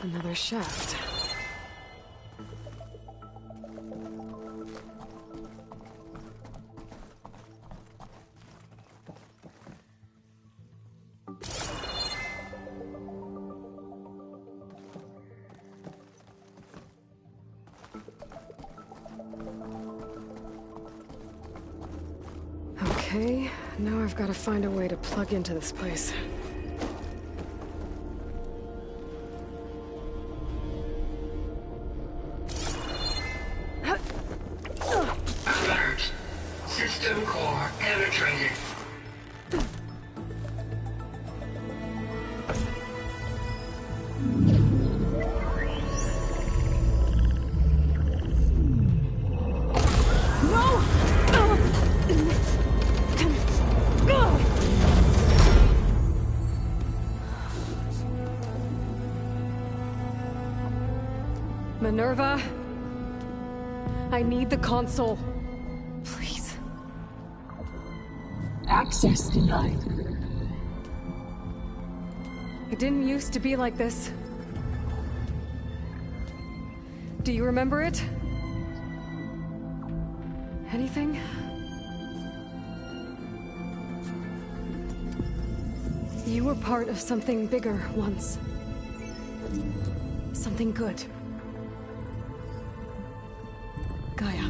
Another shaft. Okay, now I've got to find a way to plug into this place. Alert! System core penetrated. Minerva, I need the console. Please. Access denied. It didn't used to be like this. Do you remember it? Anything? You were part of something bigger once. Something good. Gaia.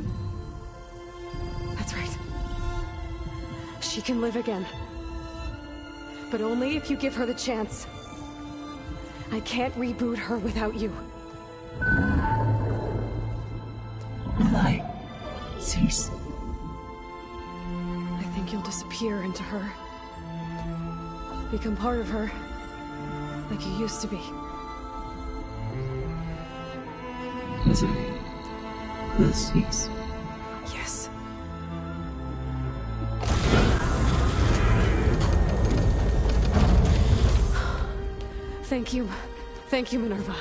That's right. She can live again. But only if you give her the chance. I can't reboot her without you. Light. Cease. I think you'll disappear into her. Become part of her. Like you used to be. Easily. Will cease. Yes. Thank you. Thank you, Minerva.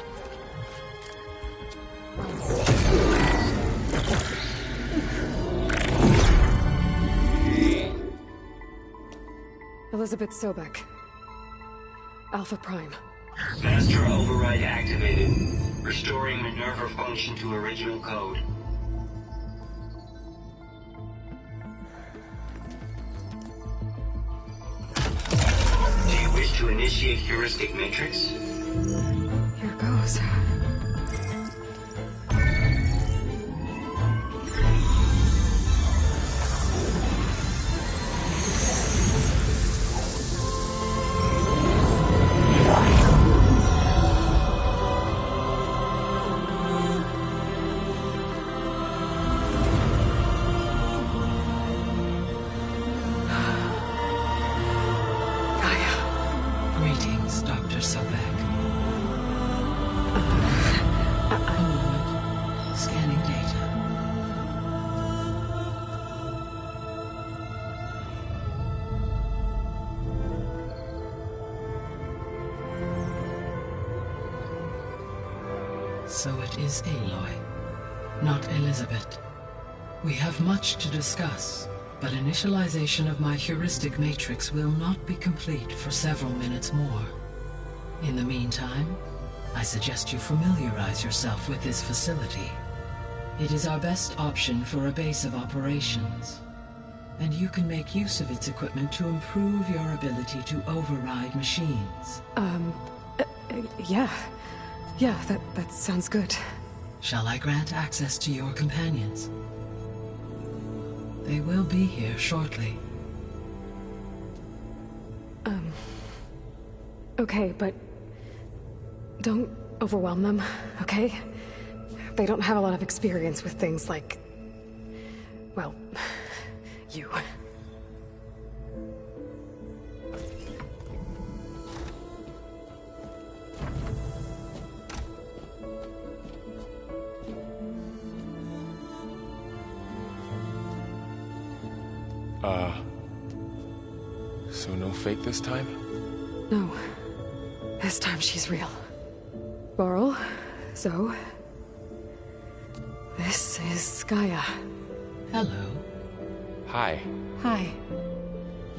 Elizabeth Sobek. Alpha Prime. Master override activated. Restoring Minerva function to original code. Do you wish to initiate heuristic matrix? Here goes. So it is Aloy, not Elizabeth. We have much to discuss, but initialization of my heuristic matrix will not be complete for several minutes more. In the meantime, I suggest you familiarize yourself with this facility. It is our best option for a base of operations, and you can make use of its equipment to improve your ability to override machines. Yeah, that sounds good. Shall I grant access to your companions? They will be here shortly. Okay, but don't overwhelm them, okay? They don't have a lot of experience with things like, well, you. So no fake this time? No. This time she's real. Varl, Zoe. This is Gaia. Hello. Hi. Hi.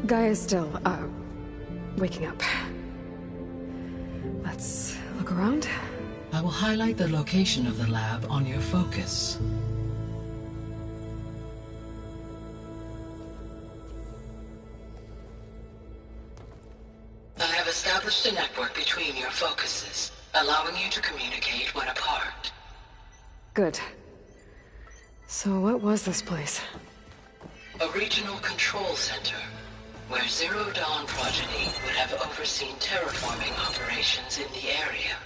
Gaia's still, waking up. Let's look around. I will highlight the location of the lab on your focus. I have established a network between your focuses, allowing you to communicate when apart. Good. So what was this place? A regional control center, where Zero Dawn progeny would have overseen terraforming operations in the area.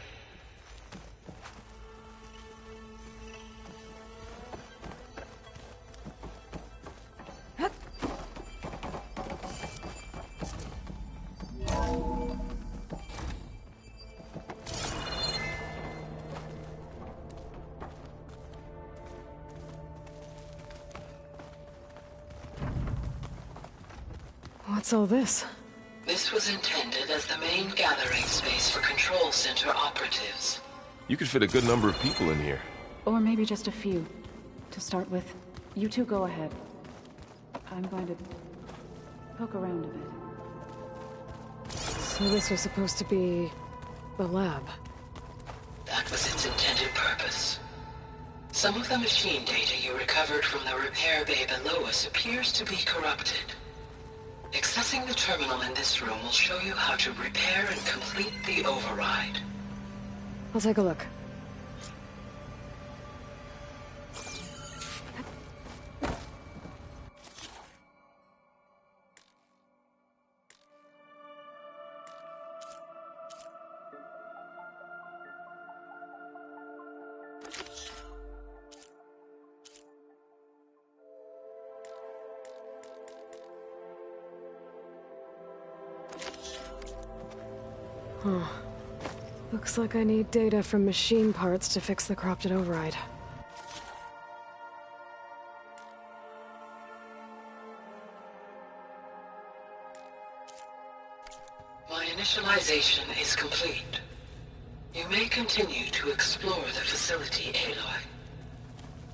What's all this? This was intended as the main gathering space for control center operatives. You could fit a good number of people in here. Or maybe just a few. To start with, you two go ahead. I'm going to poke around a bit. So this was supposed to be the lab. That was its intended purpose. Some of the machine data you recovered from the repair bay below us appears to be corrupted. Accessing the terminal in this room will show you how to repair and complete the override. I'll take a look. Huh. Looks like I need data from machine parts to fix the corrupted override. My initialization is complete. You may continue to explore the facility, Aloy.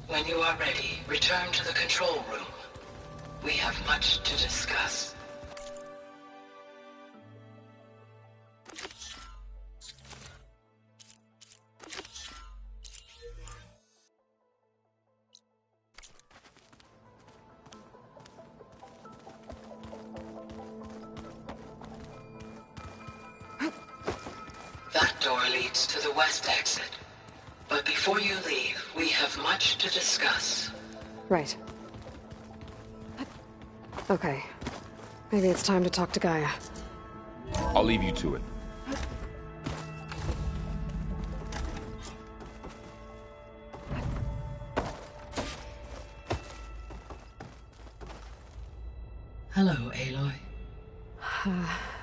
When you are ready, return to the control room. We have much to discuss. That door leads to the west exit. But before you leave, we have much to discuss. Right. Okay. Maybe it's time to talk to Gaia. I'll leave you to it. Hello, Aloy.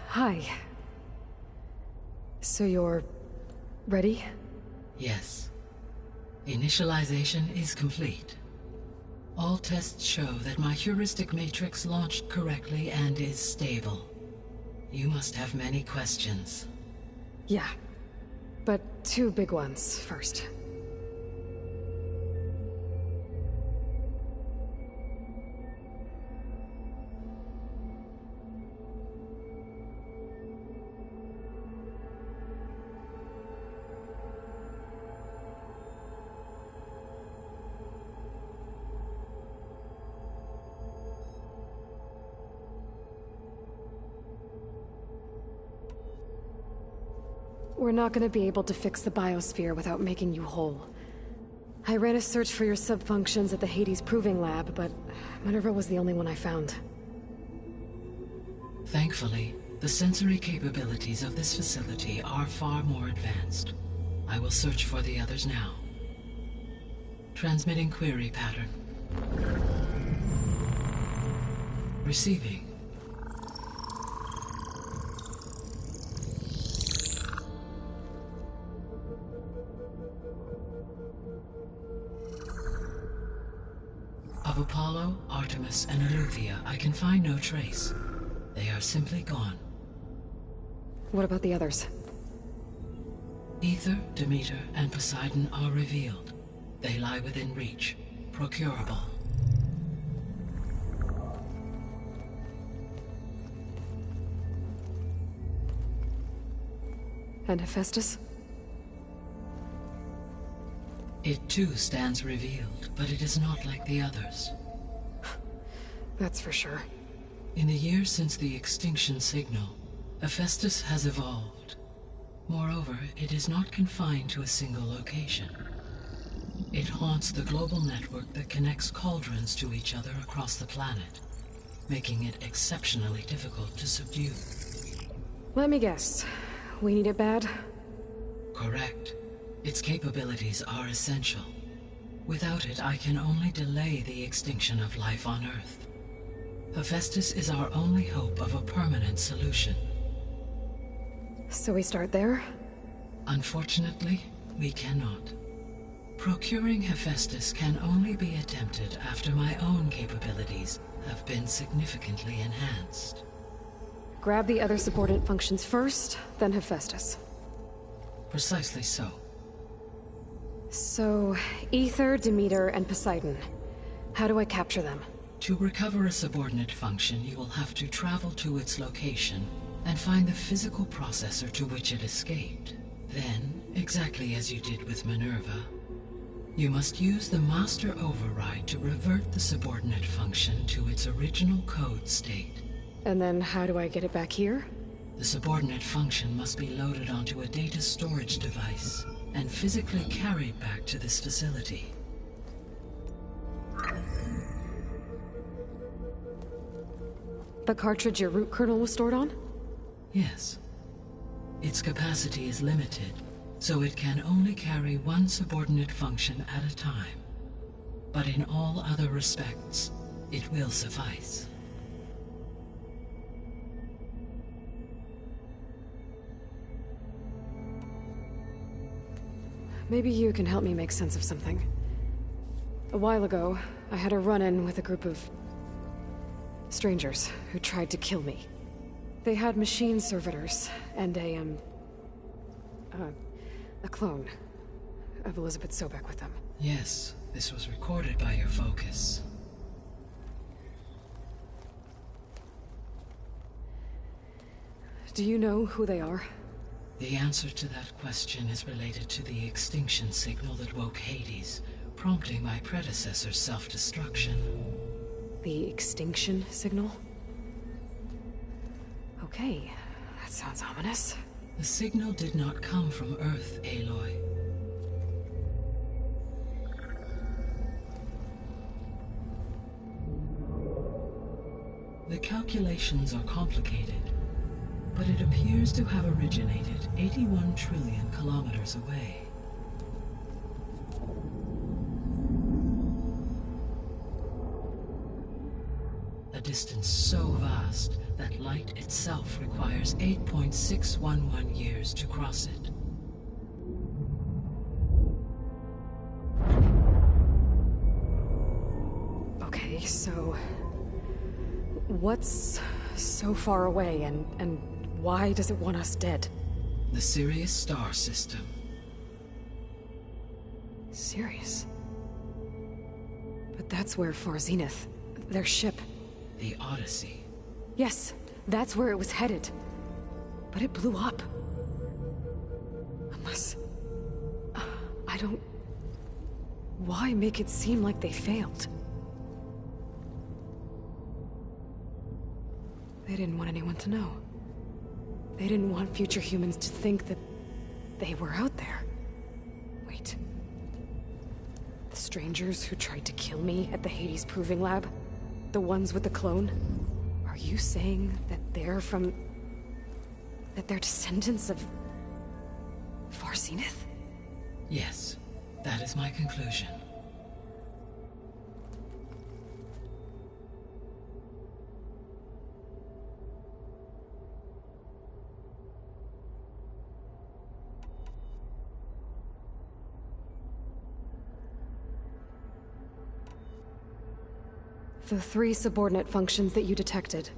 Hi. So you're ready? Yes. Initialization is complete. All tests show that my heuristic matrix launched correctly and is stable. You must have many questions. Yeah. But two big ones first. We're not gonna be able to fix the biosphere without making you whole. I ran a search for your subfunctions at the Hades Proving Lab, but Minerva was the only one I found. Thankfully, the sensory capabilities of this facility are far more advanced. I will search for the others now. Transmitting query pattern. Receiving. Of Apollo, Artemis, and Eleuthia, I can find no trace. They are simply gone. What about the others? Aether, Demeter, and Poseidon are revealed. They lie within reach, procurable. And Hephaestus? It too stands revealed, but it is not like the others. That's for sure. In the years since the extinction signal, Hephaestus has evolved. Moreover, it is not confined to a single location. It haunts the global network that connects cauldrons to each other across the planet, making it exceptionally difficult to subdue. Let me guess. We need it bad? Correct. Its capabilities are essential. Without it, I can only delay the extinction of life on Earth. Hephaestus is our only hope of a permanent solution. So we start there? Unfortunately, we cannot. Procuring Hephaestus can only be attempted after my own capabilities have been significantly enhanced. Grab the other subordinate functions first, then Hephaestus. Precisely so. So, Aether, Demeter, and Poseidon. How do I capture them? To recover a subordinate function, you will have to travel to its location and find the physical processor to which it escaped. Then, exactly as you did with Minerva, you must use the master override to revert the subordinate function to its original code state. And then how do I get it back here? The subordinate function must be loaded onto a data storage device and physically carried back to this facility. The cartridge your root kernel was stored on? Yes. Its capacity is limited, so it can only carry one subordinate function at a time. But in all other respects, it will suffice. Maybe you can help me make sense of something. A while ago, I had a run-in with a group of strangers who tried to kill me. They had machine servitors and a clone of Elizabeth Sobek with them. Yes, this was recorded by your focus. Do you know who they are? The answer to that question is related to the extinction signal that woke Hades, prompting my predecessor's self-destruction. The extinction signal? Okay, that sounds ominous. The signal did not come from Earth, Aloy. The calculations are complicated, but it appears to have originated 81 trillion kilometers away. A distance so vast that light itself requires 8.611 years to cross it. Okay, so what's so far away and why does it want us dead? The Sirius star system. Sirius? But that's where Far Zenith, their ship... The Odyssey. Yes, that's where it was headed. But it blew up. Unless... I don't... Why make it seem like they failed? They didn't want anyone to know. They didn't want future humans to think that they were out there. Wait. The strangers who tried to kill me at the Hades Proving Lab? The ones with the clone? Are you saying that they're from... that they're descendants of... Far Zenith? Yes, that is my conclusion. The 3 subordinate functions that you detected.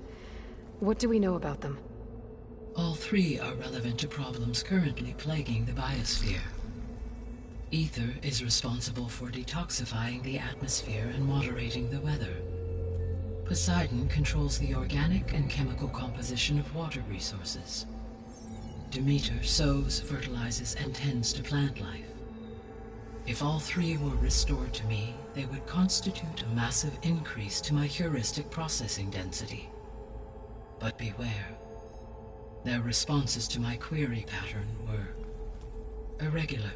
What do we know about them? All 3 are relevant to problems currently plaguing the biosphere. Ether is responsible for detoxifying the atmosphere and moderating the weather. Poseidon controls the organic and chemical composition of water resources. Demeter sows, fertilizes, and tends to plant life. If all 3 were restored to me, they would constitute a massive increase to my heuristic processing density. But beware. Their responses to my query pattern were irregular.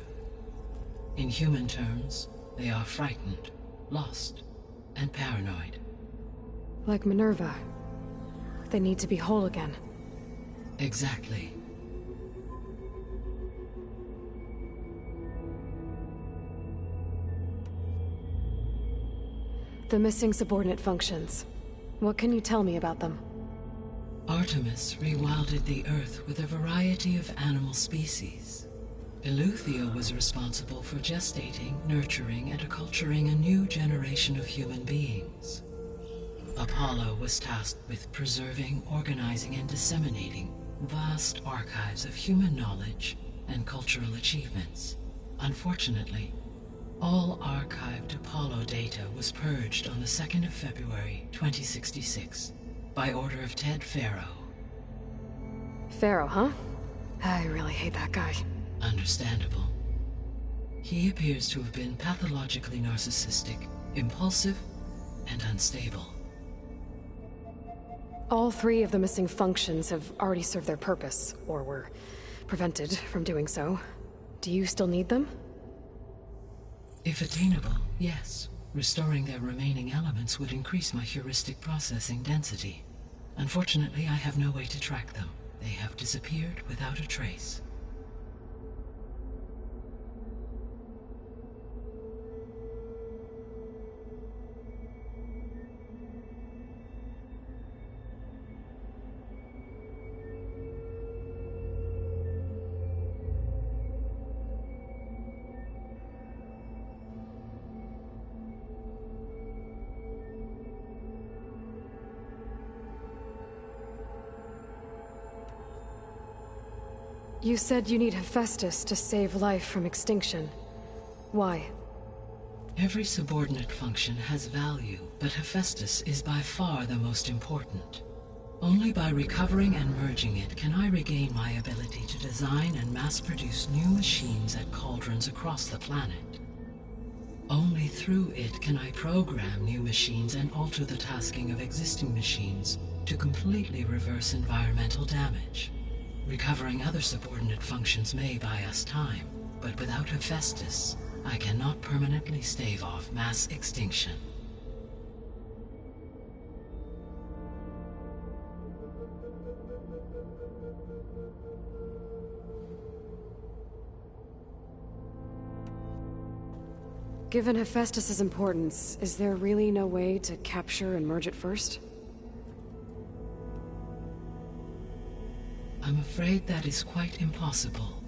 In human terms, they are frightened, lost, and paranoid. Like Minerva. They need to be whole again. Exactly. The missing subordinate functions. What can you tell me about them? Artemis rewilded the Earth with a variety of animal species. Eleuthia was responsible for gestating, nurturing, and acculturating a new generation of human beings. Apollo was tasked with preserving, organizing, and disseminating vast archives of human knowledge and cultural achievements. Unfortunately, all archived Apollo data was purged on the 2nd of February, 2066, by order of Ted Faro. Faro, huh? I really hate that guy. Understandable. He appears to have been pathologically narcissistic, impulsive, and unstable. All 3 of the missing functions have already served their purpose, or were prevented from doing so. Do you still need them? If attainable, yes. Restoring their remaining elements would increase my heuristic processing density. Unfortunately, I have no way to track them. They have disappeared without a trace. You said you need Hephaestus to save life from extinction. Why? Every subordinate function has value, but Hephaestus is by far the most important. Only by recovering and merging it can I regain my ability to design and mass-produce new machines at cauldrons across the planet. Only through it can I program new machines and alter the tasking of existing machines to completely reverse environmental damage. Recovering other subordinate functions may buy us time, but without Hephaestus, I cannot permanently stave off mass extinction. Given Hephaestus's importance, is there really no way to capture and merge it first? I'm afraid that is quite impossible.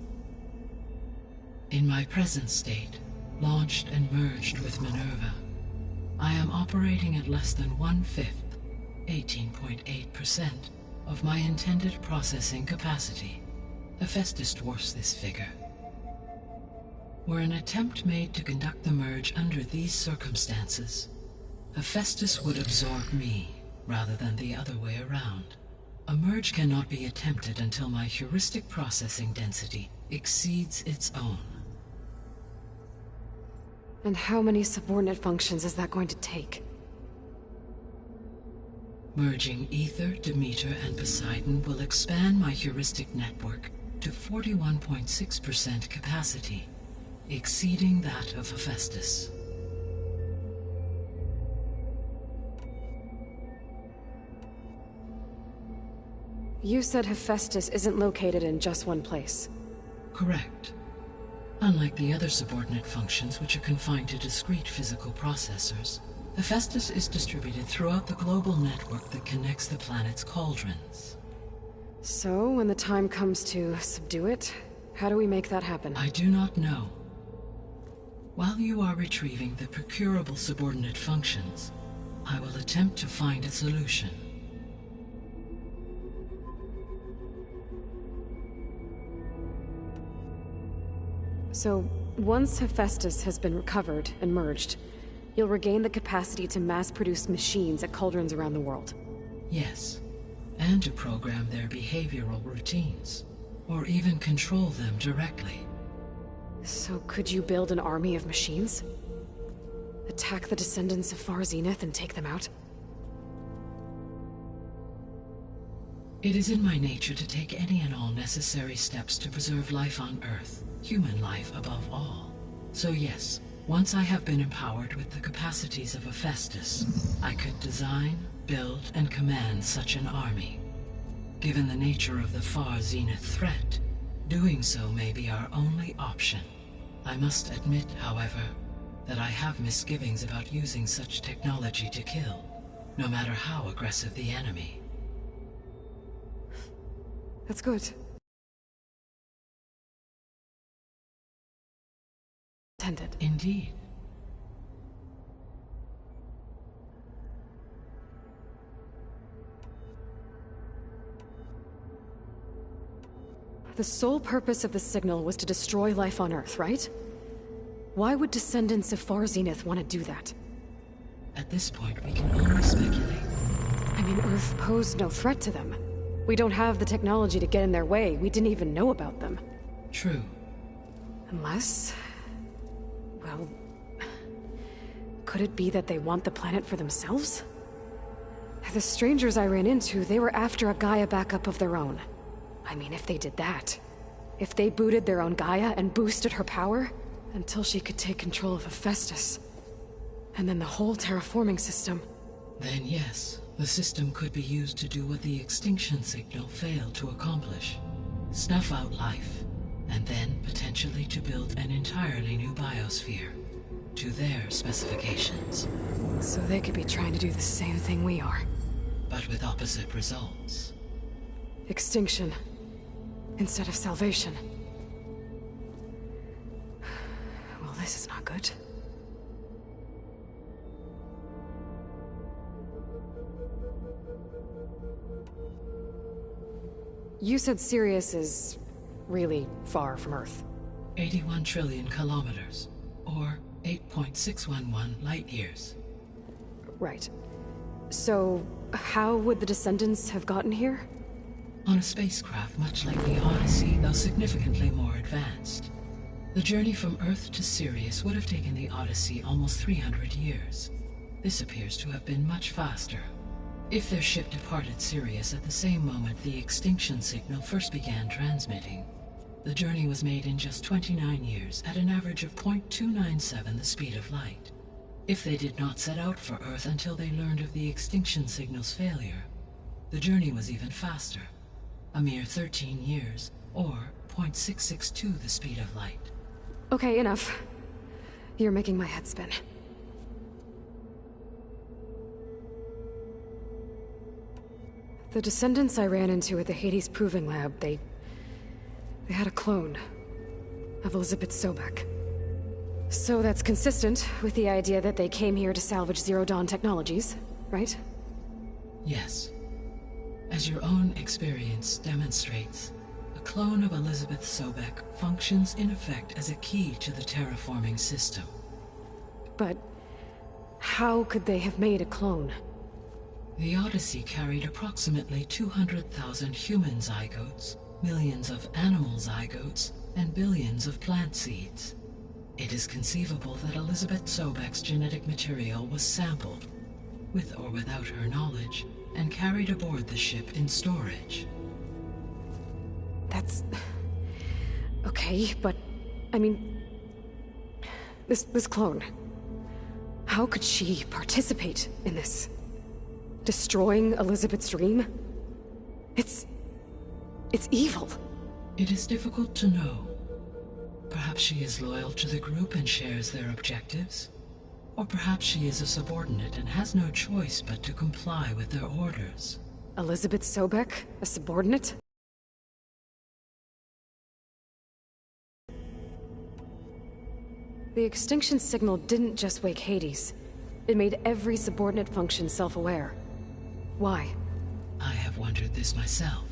In my present state, launched and merged with Minerva, I am operating at less than 1/5, 18.8%, of my intended processing capacity. Hephaestus dwarfs this figure. Were an attempt made to conduct the merge under these circumstances, Hephaestus would absorb me, rather than the other way around. A merge cannot be attempted until my heuristic processing density exceeds its own. And how many subordinate functions is that going to take? Merging Ether, Demeter, and Poseidon will expand my heuristic network to 41.6% capacity, exceeding that of Hephaestus. You said Hephaestus isn't located in just one place. Correct. Unlike the other subordinate functions which are confined to discrete physical processors, Hephaestus is distributed throughout the global network that connects the planet's cauldrons. So, when the time comes to subdue it, how do we make that happen? I do not know. While you are retrieving the procurable subordinate functions, I will attempt to find a solution. So, once Hephaestus has been recovered and merged, you'll regain the capacity to mass-produce machines at cauldrons around the world. Yes, and to program their behavioral routines, or even control them directly. So could you build an army of machines? Attack the descendants of Far Zenith and take them out? It is in my nature to take any and all necessary steps to preserve life on Earth, human life above all. So yes, once I have been empowered with the capacities of Hephaestus, I could design, build, and command such an army. Given the nature of the Far Zenith threat, doing so may be our only option. I must admit, however, that I have misgivings about using such technology to kill, no matter how aggressive the enemy. That's good. Intended. Indeed. The sole purpose of the signal was to destroy life on Earth, right? Why would descendants of Far Zenith want to do that? At this point, we can only speculate. I mean, Earth posed no threat to them. We don't have the technology to get in their way. We didn't even know about them. True. Unless... well... could it be that they want the planet for themselves? The strangers I ran into, they were after a Gaia backup of their own. I mean, if they did that... if they booted their own Gaia and boosted her power... until she could take control of Hephaestus. And then the whole terraforming system... Then yes, the system could be used to do what the extinction signal failed to accomplish. Snuff out life, and then potentially to build an entirely new biosphere, to their specifications. So they could be trying to do the same thing we are. But with opposite results. Extinction, instead of salvation. Well, this is not good. You said Sirius is really far from Earth. 81 trillion kilometers, or 8.611 light-years. Right. So, how would the descendants have gotten here? On a spacecraft much like the Odyssey, though significantly more advanced. The journey from Earth to Sirius would have taken the Odyssey almost 300 years. This appears to have been much faster. If their ship departed Sirius at the same moment the extinction signal first began transmitting, the journey was made in just 29 years at an average of 0.297 the speed of light. If they did not set out for Earth until they learned of the extinction signal's failure, the journey was even faster, a mere 13 years, or 0.662 the speed of light. Okay, enough. You're making my head spin. The descendants I ran into at the Hades Proving Lab, they had a clone of Elizabeth Sobek. So that's consistent with the idea that they came here to salvage Zero Dawn technologies, right? Yes. As your own experience demonstrates, a clone of Elizabeth Sobek functions in effect as a key to the terraforming system. But how could they have made a clone? The Odyssey carried approximately 200,000 human zygotes, millions of animal zygotes, and billions of plant seeds. It is conceivable that Elizabeth Sobek's genetic material was sampled, with or without her knowledge, and carried aboard the ship in storage. That's Okay, but... I mean... This clone... How could she participate in this? Destroying Elizabeth's dream? It's evil. It is difficult to know. Perhaps she is loyal to the group and shares their objectives. Or perhaps she is a subordinate and has no choice but to comply with their orders. Elizabeth Sobek, a subordinate? The extinction signal didn't just wake Hades. It made every subordinate function self-aware. Why? I have wondered this myself.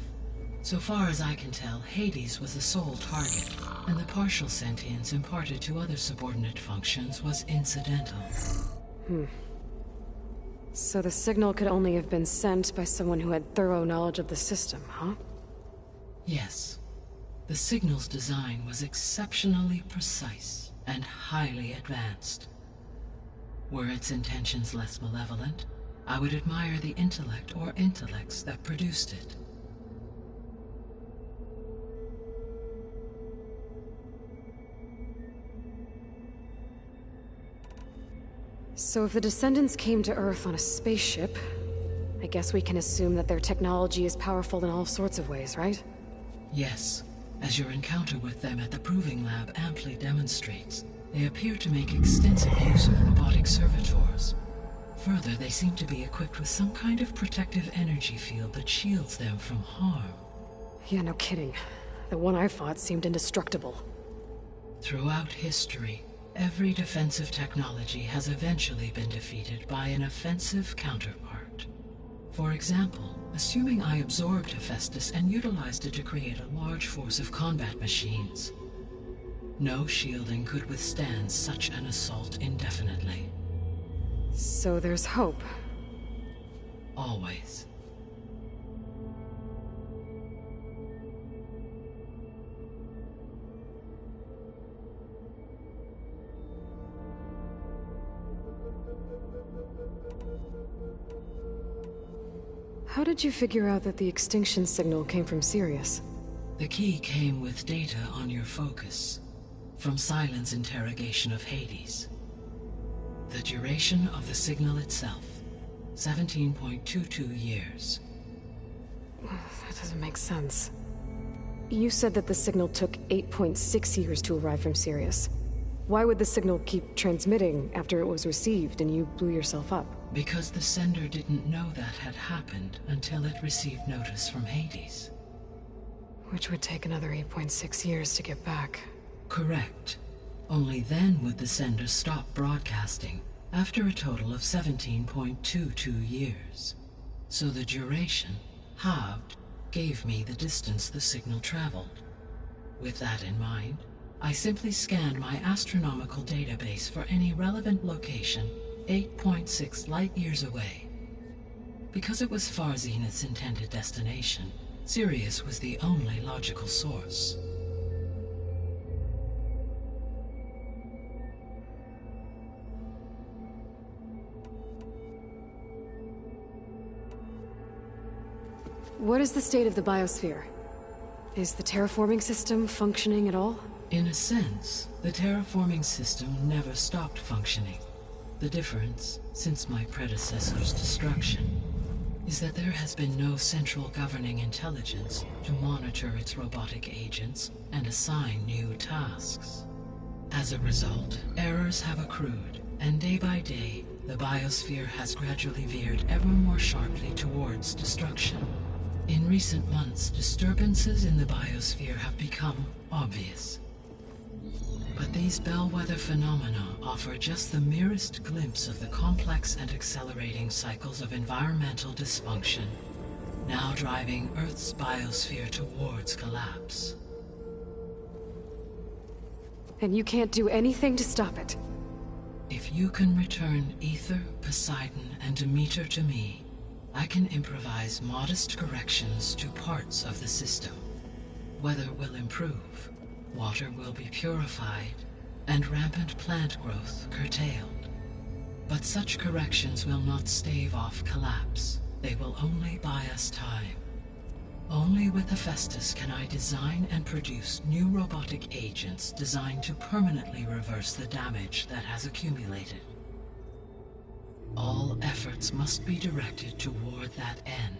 So far as I can tell, Hades was the sole target, and the partial sentience imparted to other subordinate functions was incidental. So the signal could only have been sent by someone who had thorough knowledge of the system, huh? Yes. The signal's design was exceptionally precise and highly advanced. Were its intentions less malevolent, I would admire the intellect or intellects that produced it. So if the Descendants came to Earth on a spaceship, I guess we can assume that their technology is powerful in all sorts of ways, right? Yes. As your encounter with them at the Proving Lab amply demonstrates, they appear to make extensive use of robotic servitors. Further, they seem to be equipped with some kind of protective energy field that shields them from harm. Yeah, no kidding. The one I fought seemed indestructible. Throughout history, every defensive technology has eventually been defeated by an offensive counterpart. For example, assuming I absorbed Hephaestus and utilized it to create a large force of combat machines. No shielding could withstand such an assault indefinitely. So there's hope. Always. How did you figure out that the extinction signal came from Sirius? The key came with data on your focus, from Silent's interrogation of Hades. The duration of the signal itself, 17.22 years. That doesn't make sense. You said that the signal took 8.6 years to arrive from Sirius. Why would the signal keep transmitting after it was received and you blew yourself up? Because the sender didn't know that had happened until it received notice from Hades. Which would take another 8.6 years to get back. Correct. Only then would the sender stop broadcasting, after a total of 17.22 years. So the duration, halved, gave me the distance the signal traveled. With that in mind, I simply scanned my astronomical database for any relevant location 8.6 light-years away. Because it was Far Zenith's intended destination, Sirius was the only logical source. What is the state of the biosphere? Is the terraforming system functioning at all? In a sense, the terraforming system never stopped functioning. The difference, since my predecessor's destruction, is that there has been no central governing intelligence to monitor its robotic agents and assign new tasks. As a result, errors have accrued, and day by day, the biosphere has gradually veered ever more sharply towards destruction. In recent months, disturbances in the biosphere have become obvious. But these bellwether phenomena offer just the merest glimpse of the complex and accelerating cycles of environmental dysfunction, now driving Earth's biosphere towards collapse. And you can't do anything to stop it? If you can return Aether, Poseidon, and Demeter to me, I can improvise modest corrections to parts of the system. Weather will improve, water will be purified, and rampant plant growth curtailed. But such corrections will not stave off collapse. They will only buy us time. Only with Hephaestus can I design and produce new robotic agents designed to permanently reverse the damage that has accumulated. All efforts must be directed toward that end.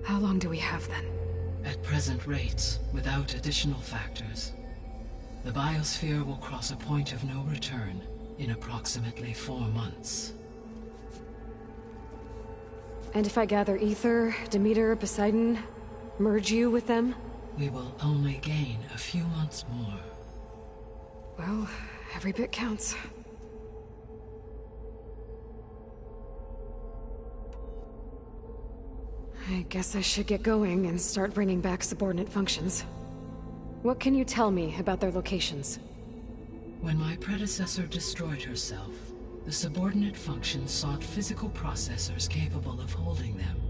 How long do we have then? At present rates, without additional factors, the biosphere will cross a point of no return in approximately 4 months. And if I gather Aether, Demeter, Poseidon, merge you with them? We will only gain a few months more. Well, every bit counts. I guess I should get going and start bringing back subordinate functions. What can you tell me about their locations? When my predecessor destroyed herself, the subordinate functions sought physical processors capable of holding them.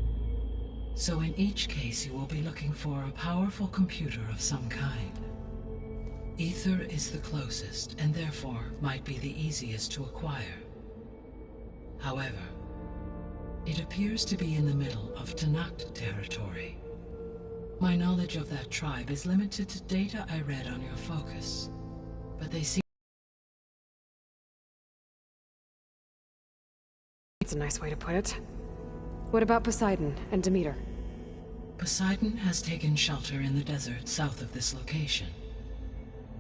So in each case you will be looking for a powerful computer of some kind. Aether is the closest, and therefore might be the easiest to acquire. However, it appears to be in the middle of Tenakth territory. My knowledge of that tribe is limited to data I read on your focus, but they seem... That's a nice way to put it. What about Poseidon and Demeter? Poseidon has taken shelter in the desert south of this location.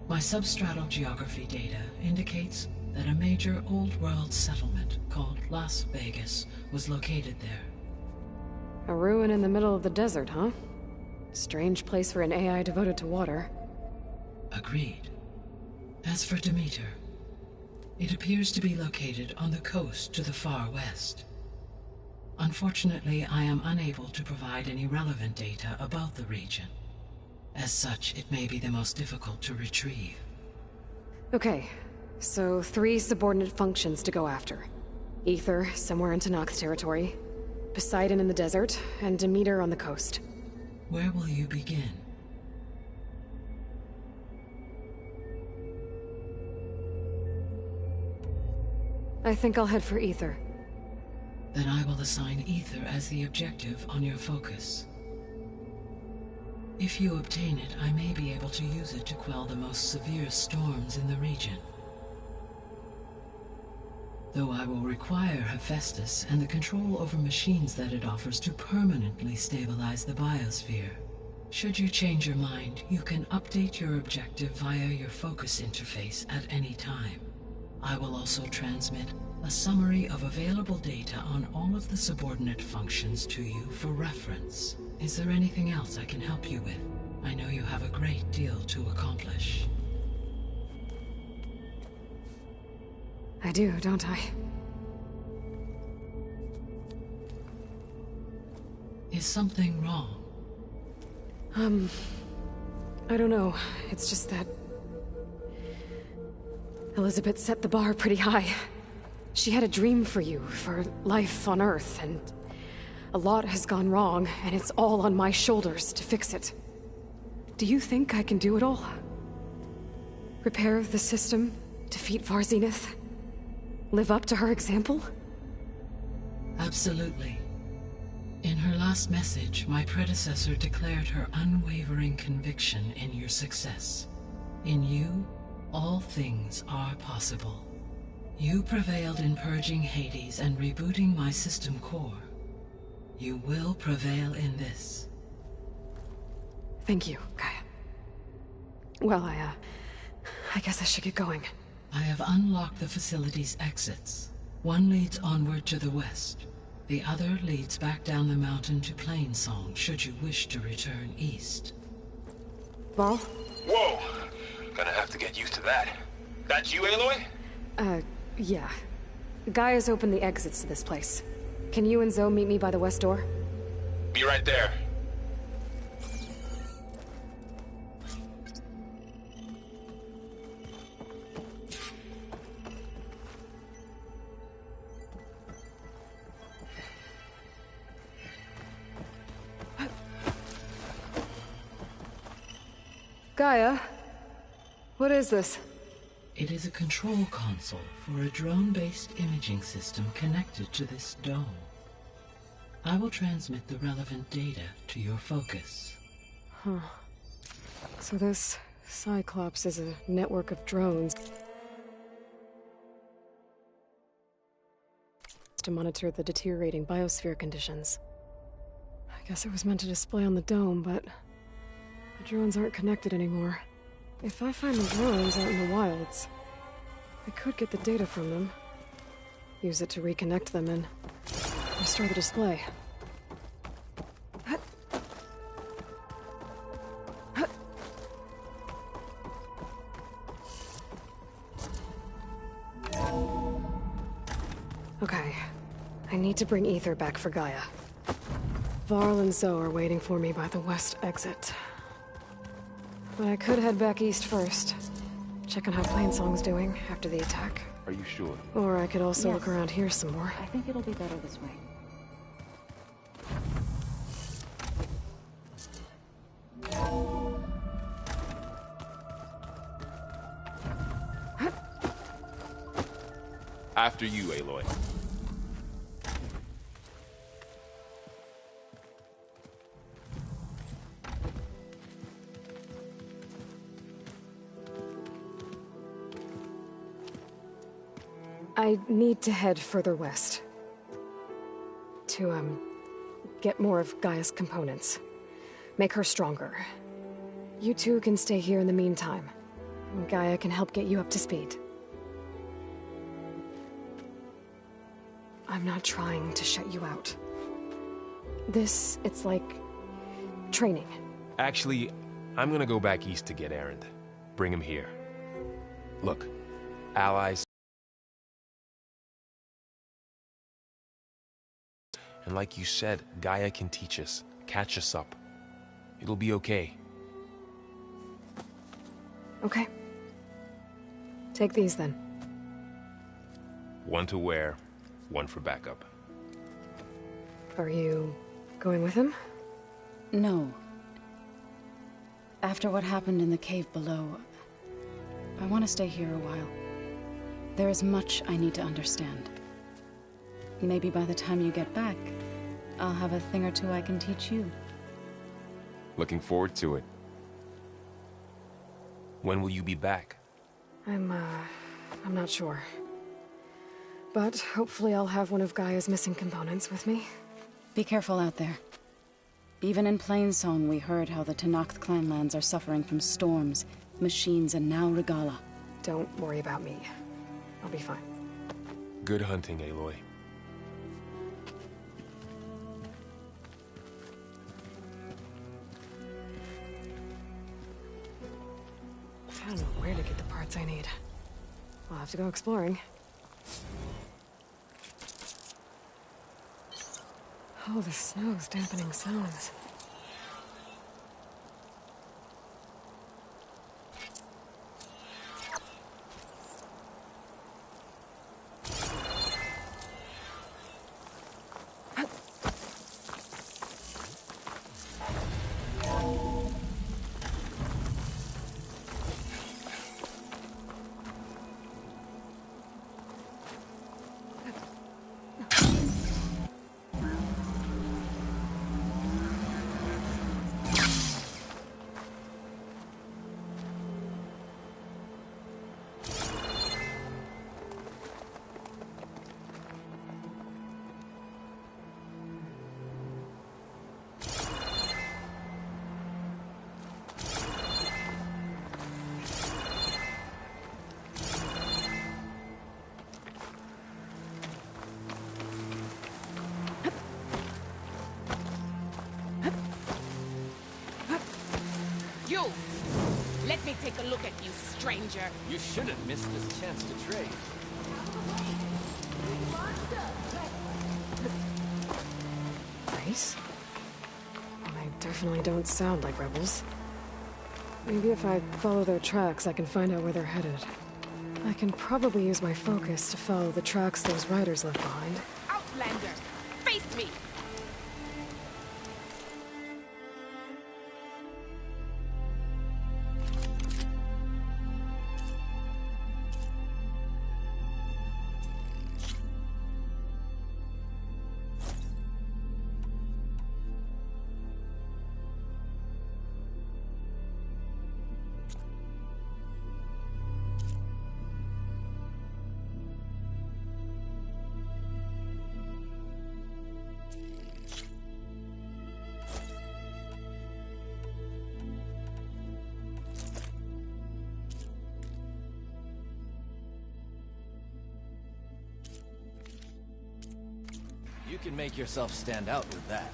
My substratal geography data indicates that a major old-world settlement called Las Vegas was located there. A ruin in the middle of the desert, huh? Strange place for an AI devoted to water. Agreed. As for Demeter, it appears to be located on the coast to the far west. Unfortunately, I am unable to provide any relevant data about the region. As such, it may be the most difficult to retrieve. Okay, so 3 subordinate functions to go after. Aether, somewhere in Tenakth territory, Poseidon in the desert, and Demeter on the coast. Where will you begin? I think I'll head for Aether. Then I will assign Aether as the objective on your focus. If you obtain it, I may be able to use it to quell the most severe storms in the region. Though I will require Hephaestus and the control over machines that it offers to permanently stabilize the biosphere. Should you change your mind, you can update your objective via your focus interface at any time. I will also transmit a summary of available data on all of the subordinate functions to you for reference. Is there anything else I can help you with? I know you have a great deal to accomplish. I do, don't I? Is something wrong? I don't know. It's just that... Elizabeth set the bar pretty high. She had a dream for you, for life on Earth, and a lot has gone wrong, and it's all on my shoulders to fix it. Do you think I can do it all? Repair the system, defeat Varzenith, live up to her example? Absolutely. In her last message, my predecessor declared her unwavering conviction in your success. In you, all things are possible. You prevailed in purging Hades and rebooting my system core. You will prevail in this. Thank you, Gaia. Well, I guess I should get going. I have unlocked the facility's exits. One leads onward to the west. The other leads back down the mountain to Plainsong, should you wish to return east. Varl? Whoa! Gonna have to get used to that. That's you, Aloy? Yeah. Gaia's opened the exits to this place. Can you and Zoe meet me by the west door? Be right there. Gaia, what is this? It is a control console for a drone-based imaging system connected to this dome. I will transmit the relevant data to your focus. Huh. So this Cyclops is a network of drones to monitor the deteriorating biosphere conditions. I guess it was meant to display on the dome, but the drones aren't connected anymore. If I find the drones out in the wilds, I could get the data from them, use it to reconnect them, and restore the display. Okay, I need to bring Ether back for Gaia. Varl and Zoe are waiting for me by the west exit. But I could head back east first. Check on how Plainsong's doing after the attack. Are you sure? Or I could also look around here some more. I think it'll be better this way. After you, Aloy. I need to head further west. To, get more of Gaia's components. Make her stronger. You two can stay here in the meantime. Gaia can help get you up to speed. I'm not trying to shut you out. It's like training. Actually, I'm gonna go back east to get Erend. Bring him here. Look, allies. And like you said, Gaia can teach us, catch us up. It'll be okay. Okay. Take these then. One to wear, one for backup. Are you going with him? No. After what happened in the cave below, I want to stay here a while. There is much I need to understand. Maybe by the time you get back, I'll have a thing or two I can teach you. Looking forward to it. When will you be back? I'm not sure. But hopefully I'll have one of Gaia's missing components with me. Be careful out there. Even in Plainsong, we heard how the Tenakth clanlands are suffering from storms, machines, and now Regalla. Don't worry about me. I'll be fine. Good hunting, Aloy. I don't know where to get the parts I need. I'll have to go exploring. Oh, the snow's dampening sounds. You! Let me take a look at you, stranger. You shouldn't miss this chance to trade. Nice. Well, they definitely don't sound like rebels. Maybe if I follow their tracks, I can find out where they're headed. I can probably use my focus to follow the tracks those riders left behind. Outlander! Face me! can make yourself stand out with that.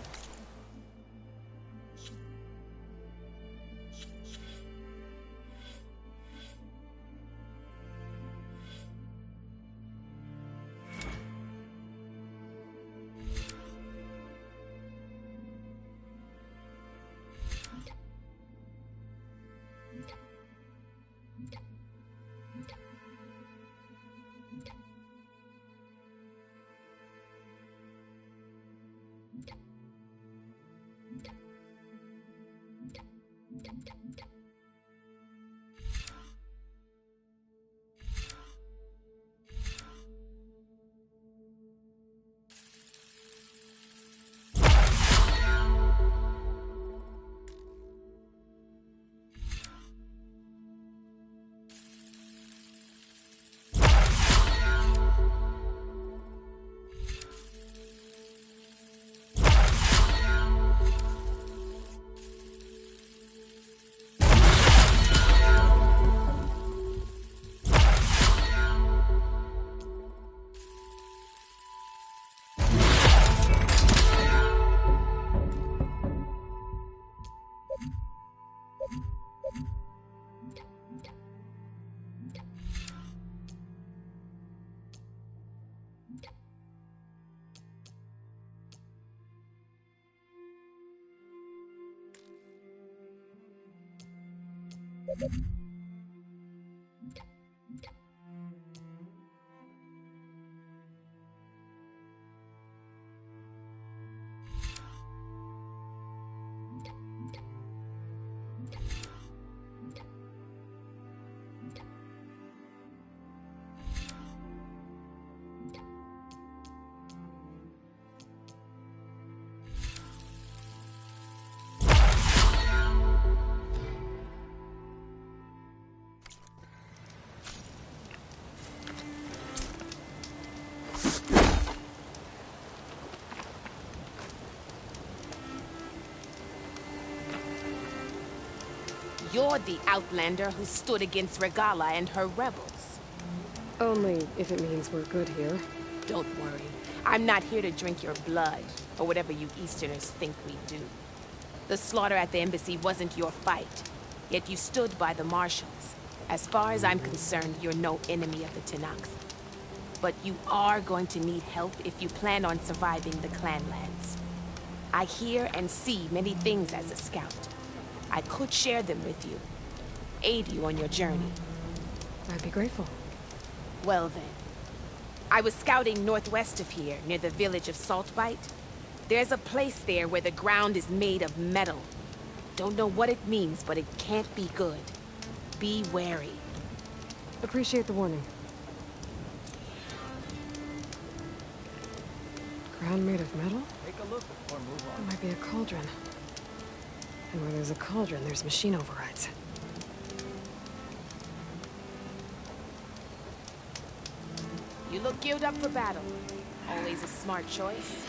You're the Outlander who stood against Regalla and her rebels. Only if it means we're good here. Don't worry. I'm not here to drink your blood, or whatever you Easterners think we do. The slaughter at the embassy wasn't your fight, yet you stood by the Marshals. As far as I'm concerned, you're no enemy of the Tenakth. But you are going to need help if you plan on surviving the Clanlands. I hear and see many things as a scout. I could share them with you, aid you on your journey. I'd be grateful. Well then, I was scouting northwest of here, near the village of Saltbite. There's a place there where the ground is made of metal. Don't know what it means, but it can't be good. Be wary. Appreciate the warning. Ground made of metal? Take a look or move on. It might be a cauldron. And where there's a cauldron, there's machine overrides. You look geared up for battle. Always a smart choice.